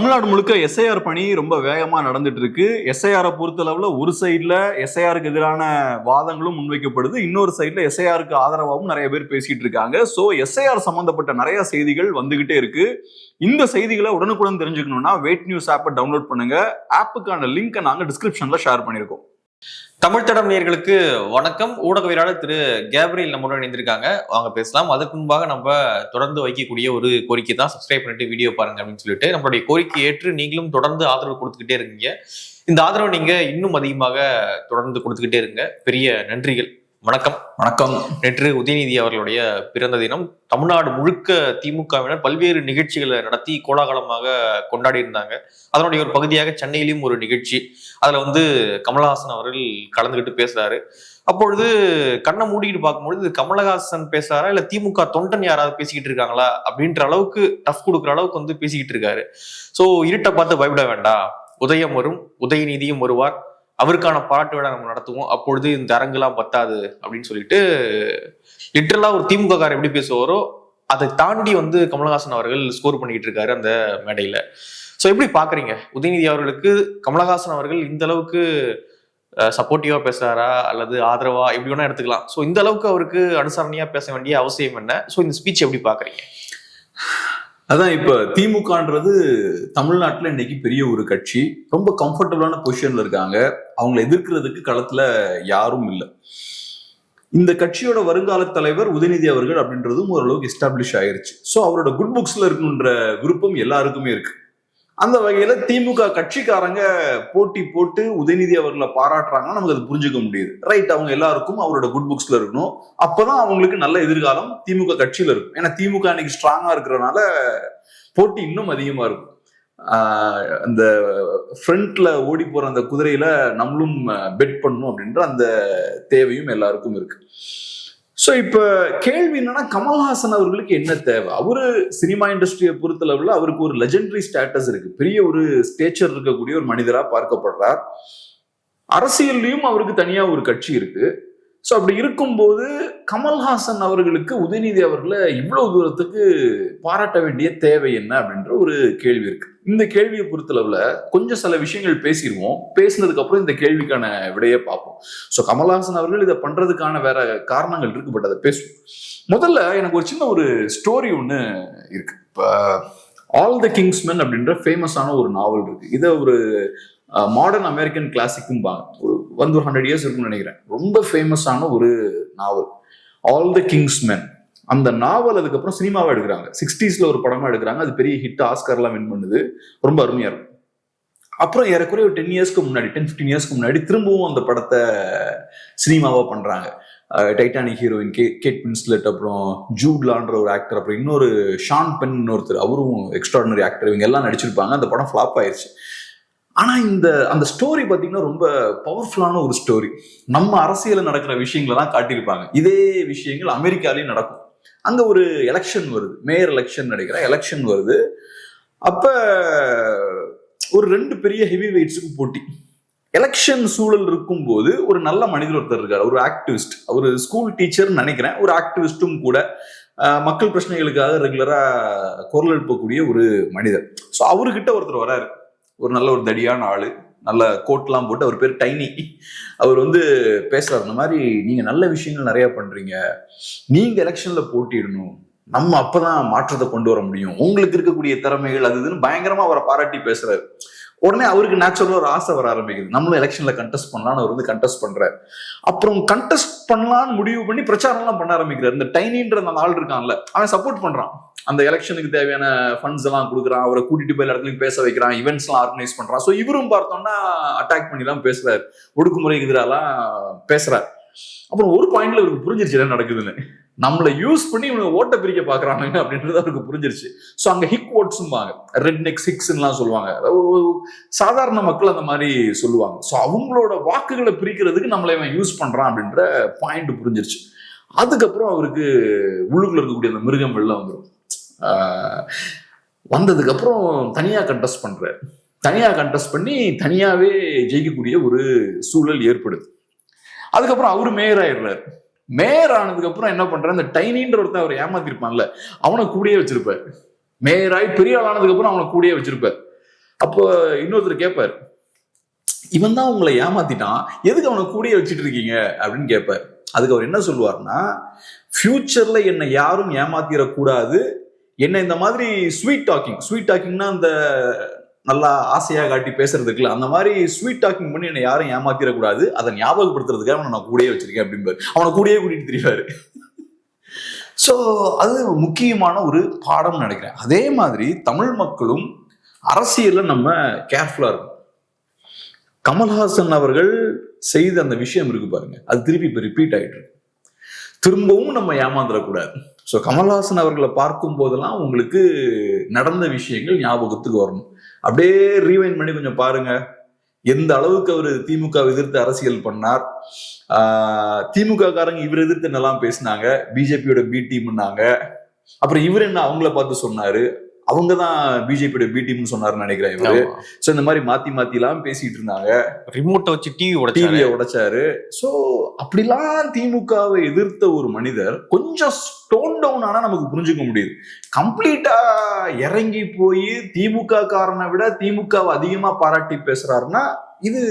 தமிழ்நாடு முழுக்க எஸ்ஐஆர் பணி ரொம்ப வேகமா நடந்துட்டு இருக்கு. எஸ்ஐஆரை பொறுத்தளவுல ஒரு சைட்ல எஸ்ஐஆருக்கு எதிரான வாதங்களும் முன்வைக்கப்படுது, இன்னொரு சைட்ல எஸ்ஐஆருக்கு ஆதரவாகவும் நிறைய பேர் பேசிட்டு இருக்காங்க. சோ எஸ்ஐஆர் சம்பந்தப்பட்ட நிறைய செய்திகள் வந்துகிட்டே இருக்கு. இந்த செய்திகளை உடனுக்குடன் தெரிஞ்சுக்கணும்னா வெயிட் நியூஸ் ஆப்பை டவுன்லோட் பண்ணுங்க. ஆப்புக்கான லிங்கை நாங்க டிஸ்கிரிப்ஷன்ல ஷேர் பண்ணிருக்கோம். தமிழ் தடம் நேயர்களுக்கு வணக்கம். ஊடகவியலாளர் திரு கேப்ரியல் நம்முடன் இணைந்திருக்காங்க, வாங்க பேசலாம். அதுக்கு முன்பாக நம்ம தொடர்ந்து வைக்கக்கூடிய ஒரு கோரிக்கை தான், சப்ஸ்கிரைப் பண்ணிட்டு வீடியோ பாருங்க அப்படின்னு சொல்லிட்டு நம்மளுடைய கோரிக்கை ஏற்று நீங்களும் தொடர்ந்து ஆதரவு கொடுத்துக்கிட்டே இருக்கீங்க. இந்த ஆதரவு நீங்க இன்னும் அதிகமாக தொடர்ந்து கொடுத்துக்கிட்டே இருங்க. பெரிய நன்றிகள். வணக்கம். வணக்கம். நேற்று உதயநிதி அவர்களுடைய பிறந்த தினம். தமிழ்நாடு முழுக்க திமுகவினர் பல்வேறு நிகழ்ச்சிகளை நடத்தி கோலாகலமாக கொண்டாடி இருந்தாங்க. அதனுடைய ஒரு பகுதியாக சென்னையிலும் ஒரு நிகழ்ச்சி, அதுல கமலஹாசன் அவர்கள் கலந்துகிட்டு பேசுறாரு. அப்பொழுது கண்ணை மூடிக்கிட்டு பார்க்கும்பொழுது கமலஹாசன் பேசுறாரா இல்ல திமுக தொண்டன் யாராவது பேசிக்கிட்டு இருக்காங்களா அப்படின்ற அளவுக்கு டஃப் கொடுக்குற அளவுக்கு பேசிக்கிட்டு இருக்காரு. சோ இருட்டை பார்த்து பயப்பட வேண்டாம், உதயம் வரும், உதயநிதியும் வருவார், அவருக்கான பாராட்டு விழா நம்ம நடத்துவோம், அப்பொழுது இந்த அரங்குலாம் பத்தாது அப்படின்னு சொல்லிட்டு லிட்டரலா ஒரு திமுக காரர் எப்படி பேசுவாரோ அதை தாண்டி கமலஹாசன் அவர்கள் ஸ்கோர் பண்ணிட்டு இருக்காரு அந்த மேடையில. சோ எப்படி பாக்குறீங்க உதயநிதி அவர்களுக்கு கமலஹாசன் அவர்கள் இந்த அளவுக்கு சப்போர்ட்டிவா பேசுறாரா அல்லது ஆதரவா, எப்படி வேணா எடுத்துக்கலாம். சோ இந்த அளவுக்கு அவருக்கு அனுசரணையா பேச வேண்டிய அவசியம் என்ன? சோ இந்த ஸ்பீச் எப்படி பாக்குறீங்க? அதான், இப்ப திமுகன்றது தமிழ்நாட்டுல இன்னைக்கு பெரிய ஒரு கட்சி, ரொம்ப கம்ஃபர்டபுளான பொசிஷன்ல இருக்காங்க. அவங்களை எதிர்க்கிறதுக்கு களத்துல யாரும் இல்லை. இந்த கட்சியோட வருங்கால தலைவர் உதயநிதி அவர்கள் அப்படின்றதும் ஓரளவுக்கு எஸ்டாப்ளிஷ் ஆயிருச்சு. ஸோ அவரோட குட் புக்ஸ்ல இருக்குன்ற விருப்பம் எல்லாருக்குமே இருக்கு. அந்த வகையில திமுக கட்சிக்காரங்க போட்டி போட்டு உதயநிதி அவர்களை பாராட்டுறாங்கன்னா நமக்கு அது புரிஞ்சுக்க முடியுது. ரைட், அவங்க எல்லாருக்கும் அவரோட குட் புக்ஸ்ல இருக்கணும், அப்பதான் அவங்களுக்கு நல்ல எதிர்காலம் திமுக கட்சியில இருக்கும். ஏன்னா திமுக இன்னைக்கு ஸ்ட்ராங்கா இருக்கிறதுனால போட்டி இன்னும் அதிகமா இருக்கும். அந்த ஃப்ரண்ட்ல ஓடி போற அந்த குதிரையில நம்மளும் பெட் பண்ணணும் அப்படின்ற அந்த தேவையும் எல்லாருக்கும் இருக்கு. ஸோ இப்ப கேள்வி என்னன்னா, கமல்ஹாசன் அவர்களுக்கு என்ன தேவை? அவரு சினிமா இண்டஸ்ட்ரியை பொறுத்தளவுல அவருக்கு ஒரு லெஜெண்டரி ஸ்டேட்டஸ் இருக்கு, பெரிய ஒரு ஸ்டேச்சர் இருக்கக்கூடிய ஒரு மனிதரா பார்க்கப்படுறார். அரசியல்லையும் அவருக்கு தனியா ஒரு கட்சி இருக்கு. ஸோ அப்படி இருக்கும்போது கமல்ஹாசன் அவர்களுக்கு உதயநிதி அவர்களை இவ்வளவு தூரத்துக்கு பாராட்ட வேண்டிய தேவை என்ன அப்படின்ற ஒரு கேள்வி இருக்கு. இந்த கேள்வியை பொறுத்தளவுல கொஞ்சம் சில விஷயங்கள் பேசிடுவோம், பேசினதுக்கு அப்புறம் இந்த கேள்விக்கான விடையை பார்ப்போம். ஸோ கமல்ஹாசன் அவர்கள் இதை பண்றதுக்கான வேற காரணங்கள் இருக்கு, பட் அதை பேசுவோம். முதல்ல எனக்கு ஒரு சின்ன ஒரு ஸ்டோரி ஒன்று இருக்கு. இப்போ ஆல் த கிங்ஸ்மென் அப்படின்ற ஃபேமஸான ஒரு நாவல் இருக்கு. இதை ஒரு மாடர்ன் அமெரிக்கன் கிளாசிக்கும் ஒரு 100 இயர்ஸ் இருக்குன்னு நினைக்கிறேன். ரொம்ப ஃபேமஸான ஒரு நாவல் ஆல் த கிங்ஸ்மென். அந்த நாவல் அதுக்கப்புறம் சினிமாவை எடுக்கிறாங்க, 60s ஒரு படமா எடுக்கிறாங்க. அது பெரிய ஹிட், ஆஸ்கர்லாம் வின் பண்ணுது, ரொம்ப அருமையா இருக்கும். அப்புறம் ஏறக்குறைய ஒரு 10 இயர்ஸ்க்கு முன்னாடி, 10-15 இயர்ஸ்க்கு முன்னாடி திரும்பவும் அந்த படத்தை சினிமாவா பண்றாங்க. டைட்டானிக் ஹீரோயின் கேட் வின்ஸ்லெட், அப்புறம் ஜூட்லான்ற ஒரு ஆக்டர், அப்புறம் இன்னொரு ஷான் பென் ஒருத்தர், அவரும் எக்ஸ்ட்ராடினரி ஆக்டர், இவங்க எல்லாம் நடிச்சிருப்பாங்க. அந்த படம் ஃபிளாப் ஆயிடுச்சு. ஆனா அந்த ஸ்டோரி பாத்தீங்கன்னா ரொம்ப பவர்ஃபுல்லான ஒரு ஸ்டோரி. நம்ம அரசியல நடக்கிற விஷயங்களெல்லாம் காட்டியிருப்பாங்க. இதே விஷயங்கள் அமெரிக்காலையும் நடக்கும். அங்க ஒரு எலெக்ஷன் வருது, மேயர் எலெக்ஷன் நினைக்கிறேன், எலெக்ஷன் வருது. அப்ப ஒரு 2 பெரிய ஹெவி வெயிட்ஸுக்கு போட்டி. எலெக்ஷன் சூழல் இருக்கும் போது ஒரு நல்ல மனிதர் ஒருத்தர் இருக்காரு, ஒரு ஆக்டிவிஸ்ட், ஒரு ஸ்கூல் டீச்சர் நினைக்கிறேன், ஒரு ஆக்டிவிஸ்டும் கூட, மக்கள் பிரச்சனைகளுக்காக ரெகுலரா குரல் எழுப்பக்கூடிய ஒரு மனிதர். ஸோ அவர்கிட்ட ஒருத்தர் வராரு, ஒரு நல்ல ஒரு தடியான ஆளு, நல்ல கோட்லாம் போட்டு, அவர் பேர் டைனி. அவர் பேசுறாரு, இந்த மாதிரி நீங்க நல்ல விஷயங்கள் நிறைய பண்றீங்க, நீங்க எலெக்ஷன்ல போட்டிடணும், நம்ம அப்பதான் மாற்றத்தை கொண்டு வர முடியும், உங்களுக்கு இருக்கக்கூடிய திறமைகள் அது இதுன்னு பயங்கரமா அவரை பாராட்டி பேசுறாரு. உடனே அவருக்கு நேச்சுரலா ஒரு ஆசை வர ஆரம்பிக்குது, நம்மளும் எலெக்ஷன்ல கண்டெஸ்ட் பண்ணலான்னு. அவர் கண்டெஸ்ட் பண்றாரு. அப்புறம் கண்டெஸ்ட் பண்ணலான்னு முடிவு பண்ணி பிரச்சாரம் எல்லாம் பண்ண ஆரம்பிக்கிறார். இந்த டைனின்ற அந்த ஆள் இருக்கான்ல, அவன் சப்போர்ட் பண்றான், அந்த எலெக்ஷனுக்கு தேவையான ஃபண்ட்ஸ் எல்லாம் கொடுக்குறான், அவரை கூட்டிட்டு போய் இடத்துலயும் பேச வைக்கிறான், ஈவெண்ட்ஸ் எல்லாம் ஆர்கனைஸ் பண்றான். ஸோ இவரும் பார்த்தோம்னா அட்டாக் பண்ணி எல்லாம் பேசுறாரு, ஒடுக்குமுறைக்கு எதிராலாம் பேசுறாரு. அப்புறம் ஒரு பாயிண்ட்ல இவருக்கு புரிஞ்சிருச்சு என்ன நடக்குதுன்னு, நம்மளை யூஸ் பண்ணி இவங்க ஓட்ட பிரிக்க பாக்குறாங்க அப்படின்றது அவருக்கு புரிஞ்சிருச்சு. ஸோ அங்க ஹிக் ஓட்ஸும்பாங்க, ரெட் நெக் சிக்ஸ்லாம் சொல்லுவாங்க, சாதாரண மக்கள் அந்த மாதிரி சொல்லுவாங்க. ஸோ அவங்களோட வாக்குகளை பிரிக்கிறதுக்கு நம்மளை இவன் யூஸ் பண்றான் அப்படின்ற பாயிண்ட் புரிஞ்சிருச்சு. அதுக்கப்புறம் அவருக்கு உள்ளுக்குள்ள இருக்கக்கூடிய அந்த மிருகம் வெளில வந்துடும். வந்ததுக்கு அப்புறம் தனியா கண்டெஸ்ட் பண்றாரு. தனியா கண்டெஸ்ட் பண்ணி தனியாவே ஜெயிக்கக்கூடிய ஒரு சூழல் ஏற்படுது. அதுக்கப்புறம் அவரு மேயர் ஆயிடுறாரு. மேயர் ஆனதுக்கு அப்புறம் என்ன பண்ற, இந்த டைனின்ற ஒருத்தன் அவர் ஏமாத்திருப்பான்ல, அவனை கூடயே வச்சிருப்பார். மேயராய் பெரிய ஆள் ஆனதுக்கு அப்புறம் அவனை கூடயே வச்சிருப்பார். அப்போ இன்னொருத்தர் கேட்பாரு, இவன் தான் உங்களை ஏமாத்திட்டான், எதுக்கு அவனை கூடயே வச்சுட்டு இருக்கீங்க அப்படின்னு கேட்பாரு. அதுக்கு அவர் என்ன சொல்லுவார்னா, ஃபியூச்சர்ல என்னை யாரும் ஏமாத்திடக்கூடாது, என்ன இந்த மாதிரி ஸ்வீட் டாக்கிங்னா அந்த நல்லா ஆசையா காட்டி பேசுறதுக்குல அந்த மாதிரி ஸ்வீட் டாக்கிங் பண்ணி என்னை யாரும் ஏமாத்திடக்கூடாது, அதை ஞாபகப்படுத்துறதுக்காக அவனை நான் கூடயே வச்சிருக்கேன் அப்படின்பாரு. அவனை கூடயே கூட்டிட்டு தெரிவாரு. ஸோ அது முக்கியமான ஒரு பாடம் நினைக்கிறேன். அதே மாதிரி தமிழ் மக்களும் அரசியல்ல நம்ம கேர்ஃபுல்லா இருக்கும். கமல்ஹாசன் அவர்கள் செய்த அந்த விஷயம் இருக்கு பாருங்க, அது திருப்பி இப்ப ரிப்பீட் ஆயிட்டு இருக்கு. திரும்பவும் நம்ம ஏமாந்துடக்கூடாது. ஸோ கமல்ஹாசன் அவர்களை பார்க்கும் போதெல்லாம் உங்களுக்கு நடந்த விஷயங்கள் ஞாபகத்துக்கு வரணும். அப்படியே ரீவைண்ட் பண்ணி கொஞ்சம் பாருங்க, எந்த அளவுக்கு அவர் திமுக எதிர்த்து அரசியல் பண்ணார், திமுக காரங்க இவர் எதிர்த்து என்னெல்லாம் பேசினாங்க, பிஜேபியோட பி டீம்னாங்க, அப்புறம் இவர் என்ன அவங்கள பார்த்து சொன்னாரு, அவங்கதான் பிஜேபியோட பி டீம்னு சொன்னாருன்னு நினைக்கிறேன் இவரு. சோ இந்த மாதிரி மாத்தி மாத்தி எல்லாம் பேசிட்டு இருந்தாங்க. ரிமோட்டை வச்சு டிவியை உடைச்சாரு. சோ அப்படிலாம் திமுகவை எதிர்த்த ஒரு மனிதர் கொஞ்சம் ஸ்டோன் டவுன் ஆனா நமக்கு புரிஞ்சுக்க முடியுது. கம்ப்ளீட்டா இறங்கி போய் திமுக காரனை விட திமுகவை அதிகமா பாராட்டி பேசுறாருன்னா இது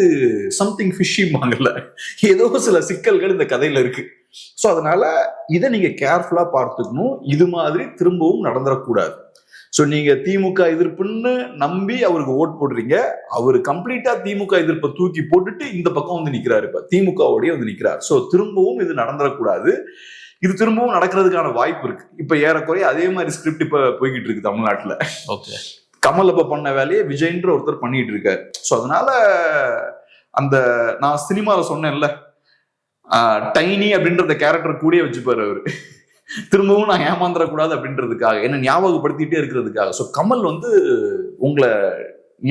சம்திங் ஃபிஷ்ஷிம்பாங்கல்ல, ஏதோ சில சிக்கல்கள் இந்த கதையில இருக்கு. சோ அதனால இதை நீங்க கேர்ஃபுல்லா பார்த்துக்கணும். இது மாதிரி திரும்பவும் நடந்துடக்கூடாது. ஸோ நீங்க திமுக எதிர்ப்புன்னு நம்பி அவருக்கு ஓட் போடுறீங்க, அவரு கம்ப்ளீட்டா திமுக எதிர்ப்பை தூக்கி போட்டுட்டு இந்த பக்கம் வந்து நிக்கிறாரு, இப்ப திமுகவோடய வந்து நிக்கிறார். ஸோ திரும்பவும் இது நடந்துடக்கூடாது. இது திரும்பவும் நடக்கிறதுக்கான வாய்ப்பு இருக்கு. இப்ப ஏறக்குறைய அதே மாதிரி ஸ்கிரிப்ட் இப்ப போய்கிட்டு இருக்கு தமிழ்நாட்டுல. ஓகே, கமல் அப்ப பண்ண வேலையை விஜய்ன்ற ஒருத்தர் பண்ணிட்டு இருக்காரு. ஸோ அதனால அந்த நான் சினிமாவில் சொன்னேன்ல, டைனி அப்படின்ற கேரக்டர் கூடயே வச்சுப்பாரு அவரு, திரும்பவும் நான் ஏமாந்துடக்கூடாது அப்படின்றதுக்காக, என்ன ஞாபகப்படுத்திட்டே இருக்கிறதுக்காக. ஸோ கமல் வந்து உங்களை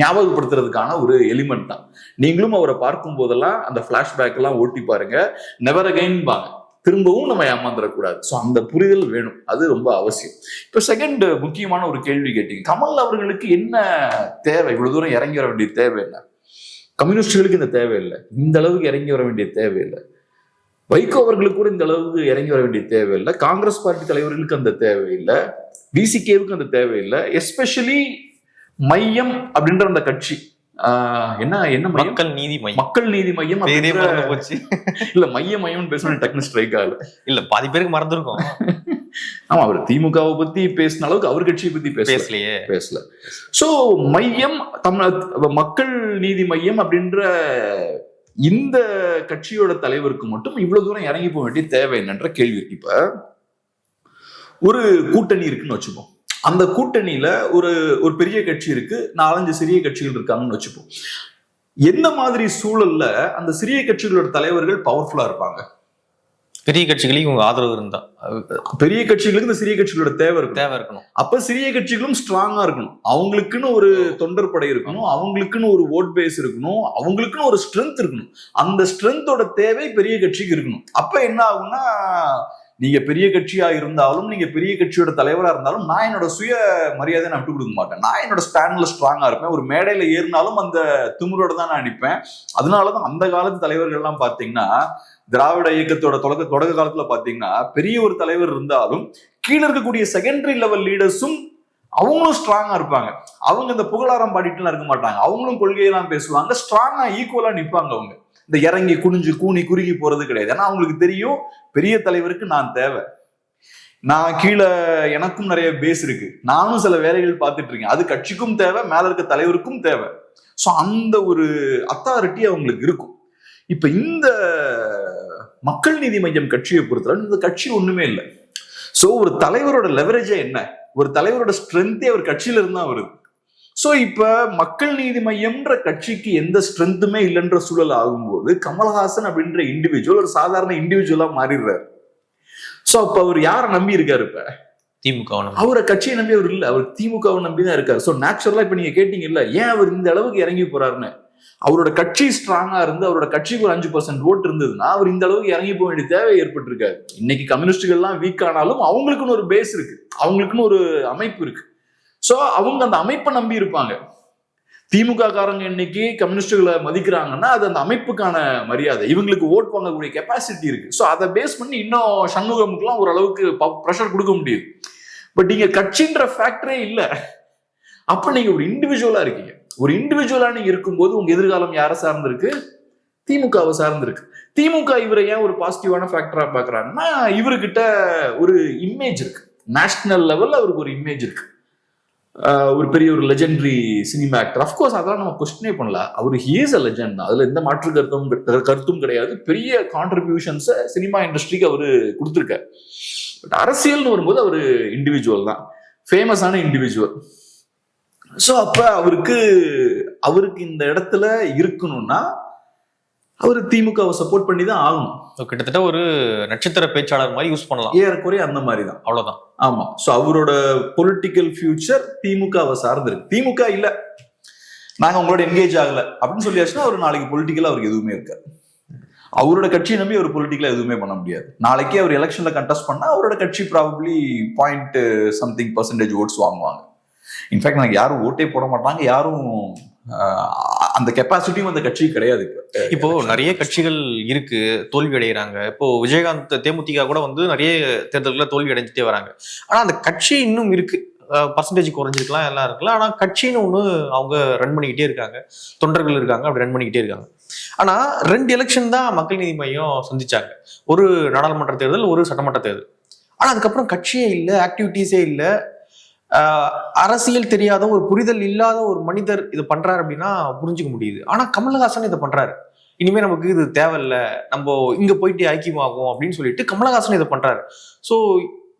ஞாபகப்படுத்துறதுக்கான ஒரு எலிமெண்ட் தான். நீங்களும் அவரை பார்க்கும் போதெல்லாம் அந்த பிளாஷ்பேக் எல்லாம் ஓட்டி பாருங்க, நெவர் அகைன் பாங்க, திரும்பவும் நம்ம ஏமாந்துடக்கூடாது. ஸோ அந்த புரிதல் வேணும், அது ரொம்ப அவசியம். இப்போ செகண்ட் முக்கியமான ஒரு கேள்வி கேட்டீங்க, கமல் அவர்களுக்கு என்ன தேவை, இவ்வளவு தூரம் இறங்கி வர வேண்டிய தேவை என்ன? கம்யூனிஸ்டுகளுக்கு இந்த தேவையில்லை, இந்த அளவுக்கு இறங்கி வர வேண்டிய தேவையில்லை. வைகோ அவர்களுக்கு கூட இந்த அளவுக்கு இறங்கி வர வேண்டிய தேவையில்லை. காங்கிரஸ் பார்ட்டி தலைவர்களுக்கு அந்த தேவையில்லை, விசிகேவுக்கு அந்த தேவையில்லை. எஸ்பெஷலி மையம் அப்படின்ற அந்த கட்சி, என்ன என்ன மக்கள் நீதி மையம், மக்கள் நீதி மையம் இல்ல மையம் பேசணும் டக்குனு ஸ்ட்ரைக் ஆகல, இல்ல பாதி பேருக்கு மறந்துருக்கும். ஆமா, அவர் திமுகவை பத்தி பேசின அளவுக்கு அவர் கட்சியை பத்தி பேசல. சோ மையம், மக்கள் நீதி மையம் அப்படின்ற இந்த கட்சியோட தலைவருக்கு மட்டும் இவ்வளவு தூரம் இறங்கி போக வேண்டிய தேவை என்னன்ற கேள்வி இருக்கு. இப்ப ஒரு கூட்டணி இருக்குன்னு வச்சுப்போம், அந்த கூட்டணியில ஒரு ஒரு பெரிய கட்சி இருக்கு, 4-5 சிறிய கட்சிகள் இருக்காங்கன்னு வச்சுப்போம். எந்த மாதிரி சூழல்ல அந்த சிறிய கட்சிகளோட தலைவர்கள் பவர்ஃபுல்லா இருப்பாங்க? பெரிய கட்சிகளுக்கு இவங்க ஆதரவு இருந்தா, பெரிய கட்சிகளுக்கு இந்த சிறிய கட்சிகளோட தேவை இருக்கணும். அப்ப சிறிய கட்சிகளும் ஸ்ட்ராங்கா இருக்கணும், அவங்களுக்குன்னு ஒரு தொண்டர் படை இருக்கணும், அவங்களுக்குன்னு ஒரு ஓட் பேஸ் இருக்கணும், அவங்களுக்குன்னு ஒரு ஸ்ட்ரென்த் இருக்கணும். அந்த ஸ்ட்ரென்த்தோட தேவை பெரிய கட்சிக்கு இருக்கணும். அப்ப என்ன ஆகும்னா, நீங்க பெரிய கட்சியா இருந்தாலும், நீங்க பெரிய கட்சியோட தலைவரா இருந்தாலும், நான் என்னோட சுய மரியாதை நான் விட்டு கொடுக்க மாட்டேன். நான் என்னோட ஸ்டாண்ட்ல ஸ்ட்ராங்கா இருப்பேன். ஒரு மேடையில ஏறினாலும் அந்த திமிரோட தான் நான் அடிப்பேன். அதனாலதான் அந்த காலத்து தலைவர்கள் எல்லாம் பாத்தீங்கன்னா, திராவிட இயக்கத்தோட தொடக்க காலத்துல பாத்தீங்கன்னா, பெரிய ஒரு தலைவர் இருந்தாலும் கீழே இருக்கக்கூடிய செகண்டரி லெவல் லீடர்ஸும் அவங்களும் ஸ்ட்ராங்கா இருப்பாங்க. அவங்க இந்த புகழாரம் பாடிட்டுலாம் இருக்க மாட்டாங்க, அவங்களும் கொள்கையெல்லாம் பேசுவாங்க, ஸ்ட்ராங்கா ஈக்குவலா நிற்பாங்க. அவங்க இந்த இறங்கி குனிஞ்சு கூனி குறுகி போறது கிடையாது. ஏன்னா அவங்களுக்கு தெரியும், பெரிய தலைவருக்கு நான் தேவை, நான் கீழே எனக்கும் நிறைய பேஸ் இருக்கு, நானும் சில வேலைகள் பார்த்துட்டு இருக்கேன், அது கட்சிக்கும் தேவை, மேல இருக்க தலைவருக்கும் தேவை. ஸோ அந்த ஒரு அத்தாரிட்டி அவங்களுக்கு இருக்கும். இப்ப இந்த மக்கள் நீதி மையம் கட்சியை பொறுத்தவரை இந்த கட்சி ஒண்ணுமே இல்லை. சோ ஒரு தலைவரோட லெவரேஜே என்ன, ஒரு தலைவரோட ஸ்ட்ரென்த்தே ஒரு கட்சியில இருந்தா வருது. சோ இப்ப மக்கள் நீதி மையம்ன்ற கட்சிக்கு எந்த ஸ்ட்ரென்த்துமே இல்லைன்ற சூழல் ஆகும்போது, கமல்ஹாசன் அப்படின்ற இண்டிவிஜுவல் ஒரு சாதாரண இண்டிவிஜுவலா மாறிடுறாரு. சோ அப்ப அவர் யாரை நம்பி இருக்காரு? இப்ப திமுக. அவரை கட்சியை நம்பி அவர் இல்ல, அவர் திமுகவை நம்பிதான் இருக்காரு. சோ நேச்சுரலா இப்ப நீங்க கேட்டீங்கல்ல, ஏன் அவர் இந்த அளவுக்கு இறங்கி போறாருன்னு, அவரோட கட்சி ஸ்ட்ராங்கா இருந்து அவரோட கட்சிக்கு ஒரு 5% ஓட்டு இருந்ததுன்னா அவர் இந்த அளவுக்கு இறங்கி போக வேண்டிய தேவை ஏற்பட்டிருக்காரு. இன்னைக்கு கம்யூனிஸ்டுகள் எல்லாம் வீக் ஆனாலும் அவங்களுக்குன்னு ஒரு பேஸ் இருக்கு, அவங்களுக்குன்னு ஒரு அமைப்பு இருக்கு. சோ அவங்க அந்த அமைப்பை நம்பி இருப்பாங்க. திமுக காரங்க இன்னைக்கு கம்யூனிஸ்டுகளை மதிக்கிறாங்கன்னா அது அந்த அமைப்புக்கான மரியாதை, இவங்களுக்கு ஓட் வாங்கக்கூடிய கெப்பாசிட்டி இருக்கு. சோ அதை பேஸ் பண்ணி இன்னும் சண்முகமுக்கெல்லாம் ஓரளவுக்கு ப்ரெஷர் கொடுக்க முடியுது. பட் நீங்க கட்சின்ற ஃபேக்டரே இல்லை, அப்ப நீங்க ஒரு இண்டிவிஜுவலா இருக்கீங்க. ஒரு இண்டிவிஜுவலா நீங்க இருக்கும்போது உங்க எதிர்காலம் யாரை சார்ந்திருக்கு? திமுகவை சார்ந்திருக்கு. திமுக இவரை ஏன் ஒரு பாசிட்டிவான ஃபேக்டரா பாக்குறாங்கன்னா, இவர்கிட்ட ஒரு இமேஜ் இருக்கு, நேஷனல் லெவல்ல அவருக்கு ஒரு இமேஜ் இருக்கு. ஒரு பெரிய ஒரு லெஜெண்டரி சினிமா ஆக்டர். அஃப்கோர்ஸ் அதெல்லாம் நம்ம கொஸ்டினே பண்ணல, அவர் ஹி இஸ் அ லெஜெண்ட், அதுல எந்த மாற்று கருத்தும் கிடையாது. பெரிய கான்ட்ரிபியூஷன்ஸ் சினிமா இண்டஸ்ட்ரிக்கு அவரு கொடுத்துருக்காரு. பட் அரசியல்னு வரும்போது அவரு இண்டிவிஜுவல் தான், ஃபேமஸான இண்டிவிஜுவல். ஸோ அப்ப அவருக்கு இந்த இடத்துல இருக்கணும்னா அவரு திமுகவை சப்போர்ட் பண்ணி தான் ஆகணும். கிட்டத்தட்ட ஒரு நட்சத்திர பேச்சாளர் மாதிரி யூஸ் பண்ணலாம், ஏறக்குறைய அந்த மாதிரி தான். அவ்வளவுதான். ஆமா. சோ அவரோட பொலிட்டிக்கல் ஃபியூச்சர் திமுகவை சார்ந்திருக்கு. திமுக இல்ல, நாங்க உங்களோட என்கேஜ் ஆகல அப்படின்னு சொல்லியாச்சுன்னா அவர் நாளைக்கு பொலிட்டிக்கலா அவருக்கு எதுவுமே இருக்காது. அவரோட கட்சியை நம்பி ஒரு பொலிட்டிக்கலா எதுவுமே பண்ண முடியாது. நாளைக்கே அவர் எலெக்ஷன்ல கண்டெஸ்ட் பண்ணா அவரோட கட்சி ப்ராபப்ளி 0.something% ஓட்ஸ் வாங்குவாங்க. இன்ஃபேக்ட் எனக்கு யாரும் ஓட்டே போட மாட்டாங்க, யாரும் அந்த கெப்பாசிட்டியும் அந்த கட்சி கிடையாது. இப்போ நிறைய கட்சிகள் இருக்கு, தோல்வி அடைகிறாங்க. இப்போ விஜயகாந்த் தேமுதிக கூட வந்து நிறைய தேர்தல்களை தோல்வி அடைஞ்சிட்டே வராங்க. ஆனா அந்த கட்சி இன்னும் இருக்கு, பர்சன்டேஜ் குறைஞ்சிருக்கலாம், எல்லாம் இருக்கலாம். ஆனா கட்சின்னு ஒண்ணு அவங்க ரன் பண்ணிக்கிட்டே இருக்காங்க, தொண்டர்கள் இருக்காங்க, அப்படி ரன் பண்ணிக்கிட்டே இருக்காங்க. ஆனா 2 எலெக்ஷன் தான் மக்கள் நீதி மையம் சந்திச்சாங்க, ஒரு நாடாளுமன்ற தேர்தல், ஒரு சட்டமன்ற தேர்தல். ஆனா அதுக்கப்புறம் கட்சியே இல்லை, ஆக்டிவிட்டிஸே இல்லை. அரசியல் தெரியாத ஒரு புரிதல் இல்லாத ஒரு மனிதர் இது பண்றாரு அப்படின்னா புரிஞ்சுக்க முடியுது. ஆனா கமலஹாசன் இதை பண்றாரு, இனிமே நமக்கு இது தேவையில்லை, நம்ம இங்க போயிட்டு ஐக்கியமாகும் அப்படின்னு சொல்லிட்டு கமலஹாசன் இதை பண்றாரு. ஸோ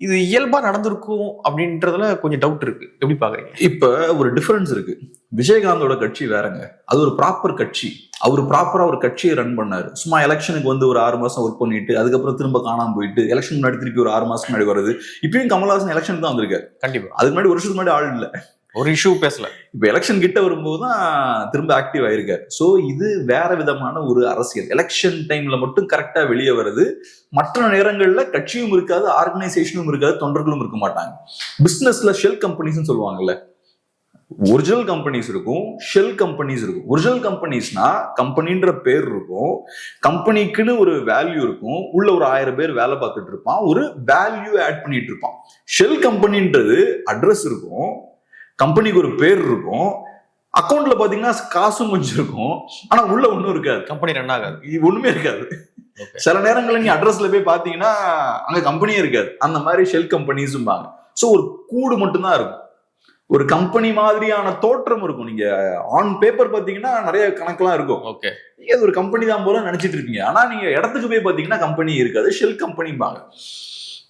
இது இயல்பா நடந்திருக்கும் அப்படின்றதுல கொஞ்சம் டவுட் இருக்கு. எப்படி பாக்குறீங்க? இப்ப ஒரு டிஃபரன்ஸ் இருக்கு. விஜயகாந்தோட கட்சி வேறங்க, அது ஒரு ப்ராப்பர் கட்சி. அவர் ப்ராப்பரா ஒரு கட்சியை ரன் பண்ணாரு. சும்மா எலெக்ஷனுக்கு வந்து ஒரு 6 மாசம் ஒர்க் பண்ணிட்டு அதுக்கப்புறம் திரும்ப காணாம போயிட்டு எலெக்ஷன் முன்னாடி திருப்பி ஒரு 6 மாசம் முன்னாடி வருது. இப்பயும் கமலஹாசன் எலெக்ஷன் தான் வந்திருக்காரு. கண்டிப்பா. அதுக்கு முன்னாடி ஒரு வருஷத்துக்கு முன்னாடி ஆள் இல்லை, ஒரு இஷ்யூ பேசல. இப்ப எலெக்ஷன் கிட்ட வரும்போது தான் திரும்ப ஆக்டிவ் ஆயிருக்காரு. சோ இது வேற விதமான ஒரு அரசியல். எலெக்ஷன் டைம்ல மட்டும் கரெக்டா வெளியே வருது, மற்ற நேரங்கள்ல கட்சியும் இருக்காது, ஆர்கனைசேஷனும் இருக்காது, தொண்டர்களும் இருக்க மாட்டாங்க. பிசினஸ்ல ஷெல் கம்பெனிஸ் சொல்லுவாங்கல்ல, ஒரிஜினல் கம்பெனிஸ் இருக்கும், ஷெல் கம்பெனிஸ் இருக்கும். ஒரிஜினல் கம்பெனிஸ்னா கம்பெனின்ற பேர் இருக்கும், கம்பெனிக்குன்னு ஒரு வேல்யூ இருக்கும், உள்ள ஒரு 1000 பேர் வேலை பார்த்துட்டு இருப்பான், ஒரு வேல்யூ ஆட் பண்ணிட்டு இருப்பான். ஷெல் கம்பெனின்றது அட்ரஸ் இருக்கும், கம்பெனிக்கு ஒரு பேர் இருக்கும், அக்கௌண்ட்ல பாத்தீங்கன்னா காசும் கொஞ்சம் இருக்கும், ஆனா உள்ள ஒண்ணும் இருக்காது, கம்பெனி ரன் ஆகாது, ஒண்ணுமே இருக்காது. சில நேரங்கள்ல நீ அட்ரஸ்ல போய் பாத்தீங்கன்னா அங்க கம்பெனியே இருக்காது. அந்த மாதிரி ஷெல் கம்பெனிஸும் பாங்க. சோ ஒரு கூடு மட்டும்தான் இருக்கும், ஒரு கம்பெனி மாதிரியான தோற்றம் இருக்கும். நீங்க ஆன் பேப்பர் பாத்தீங்கன்னா நிறைய கணக்கெல்லாம் இருக்கும், ஓகே, அது ஒரு கம்பெனி தான் போல நினைச்சிட்டு இருக்கீங்க. ஆனா நீங்க இடத்துக்கு போய் பாத்தீங்கன்னா கம்பெனி இருக்காது, ஷெல் கம்பெனிபாங்க.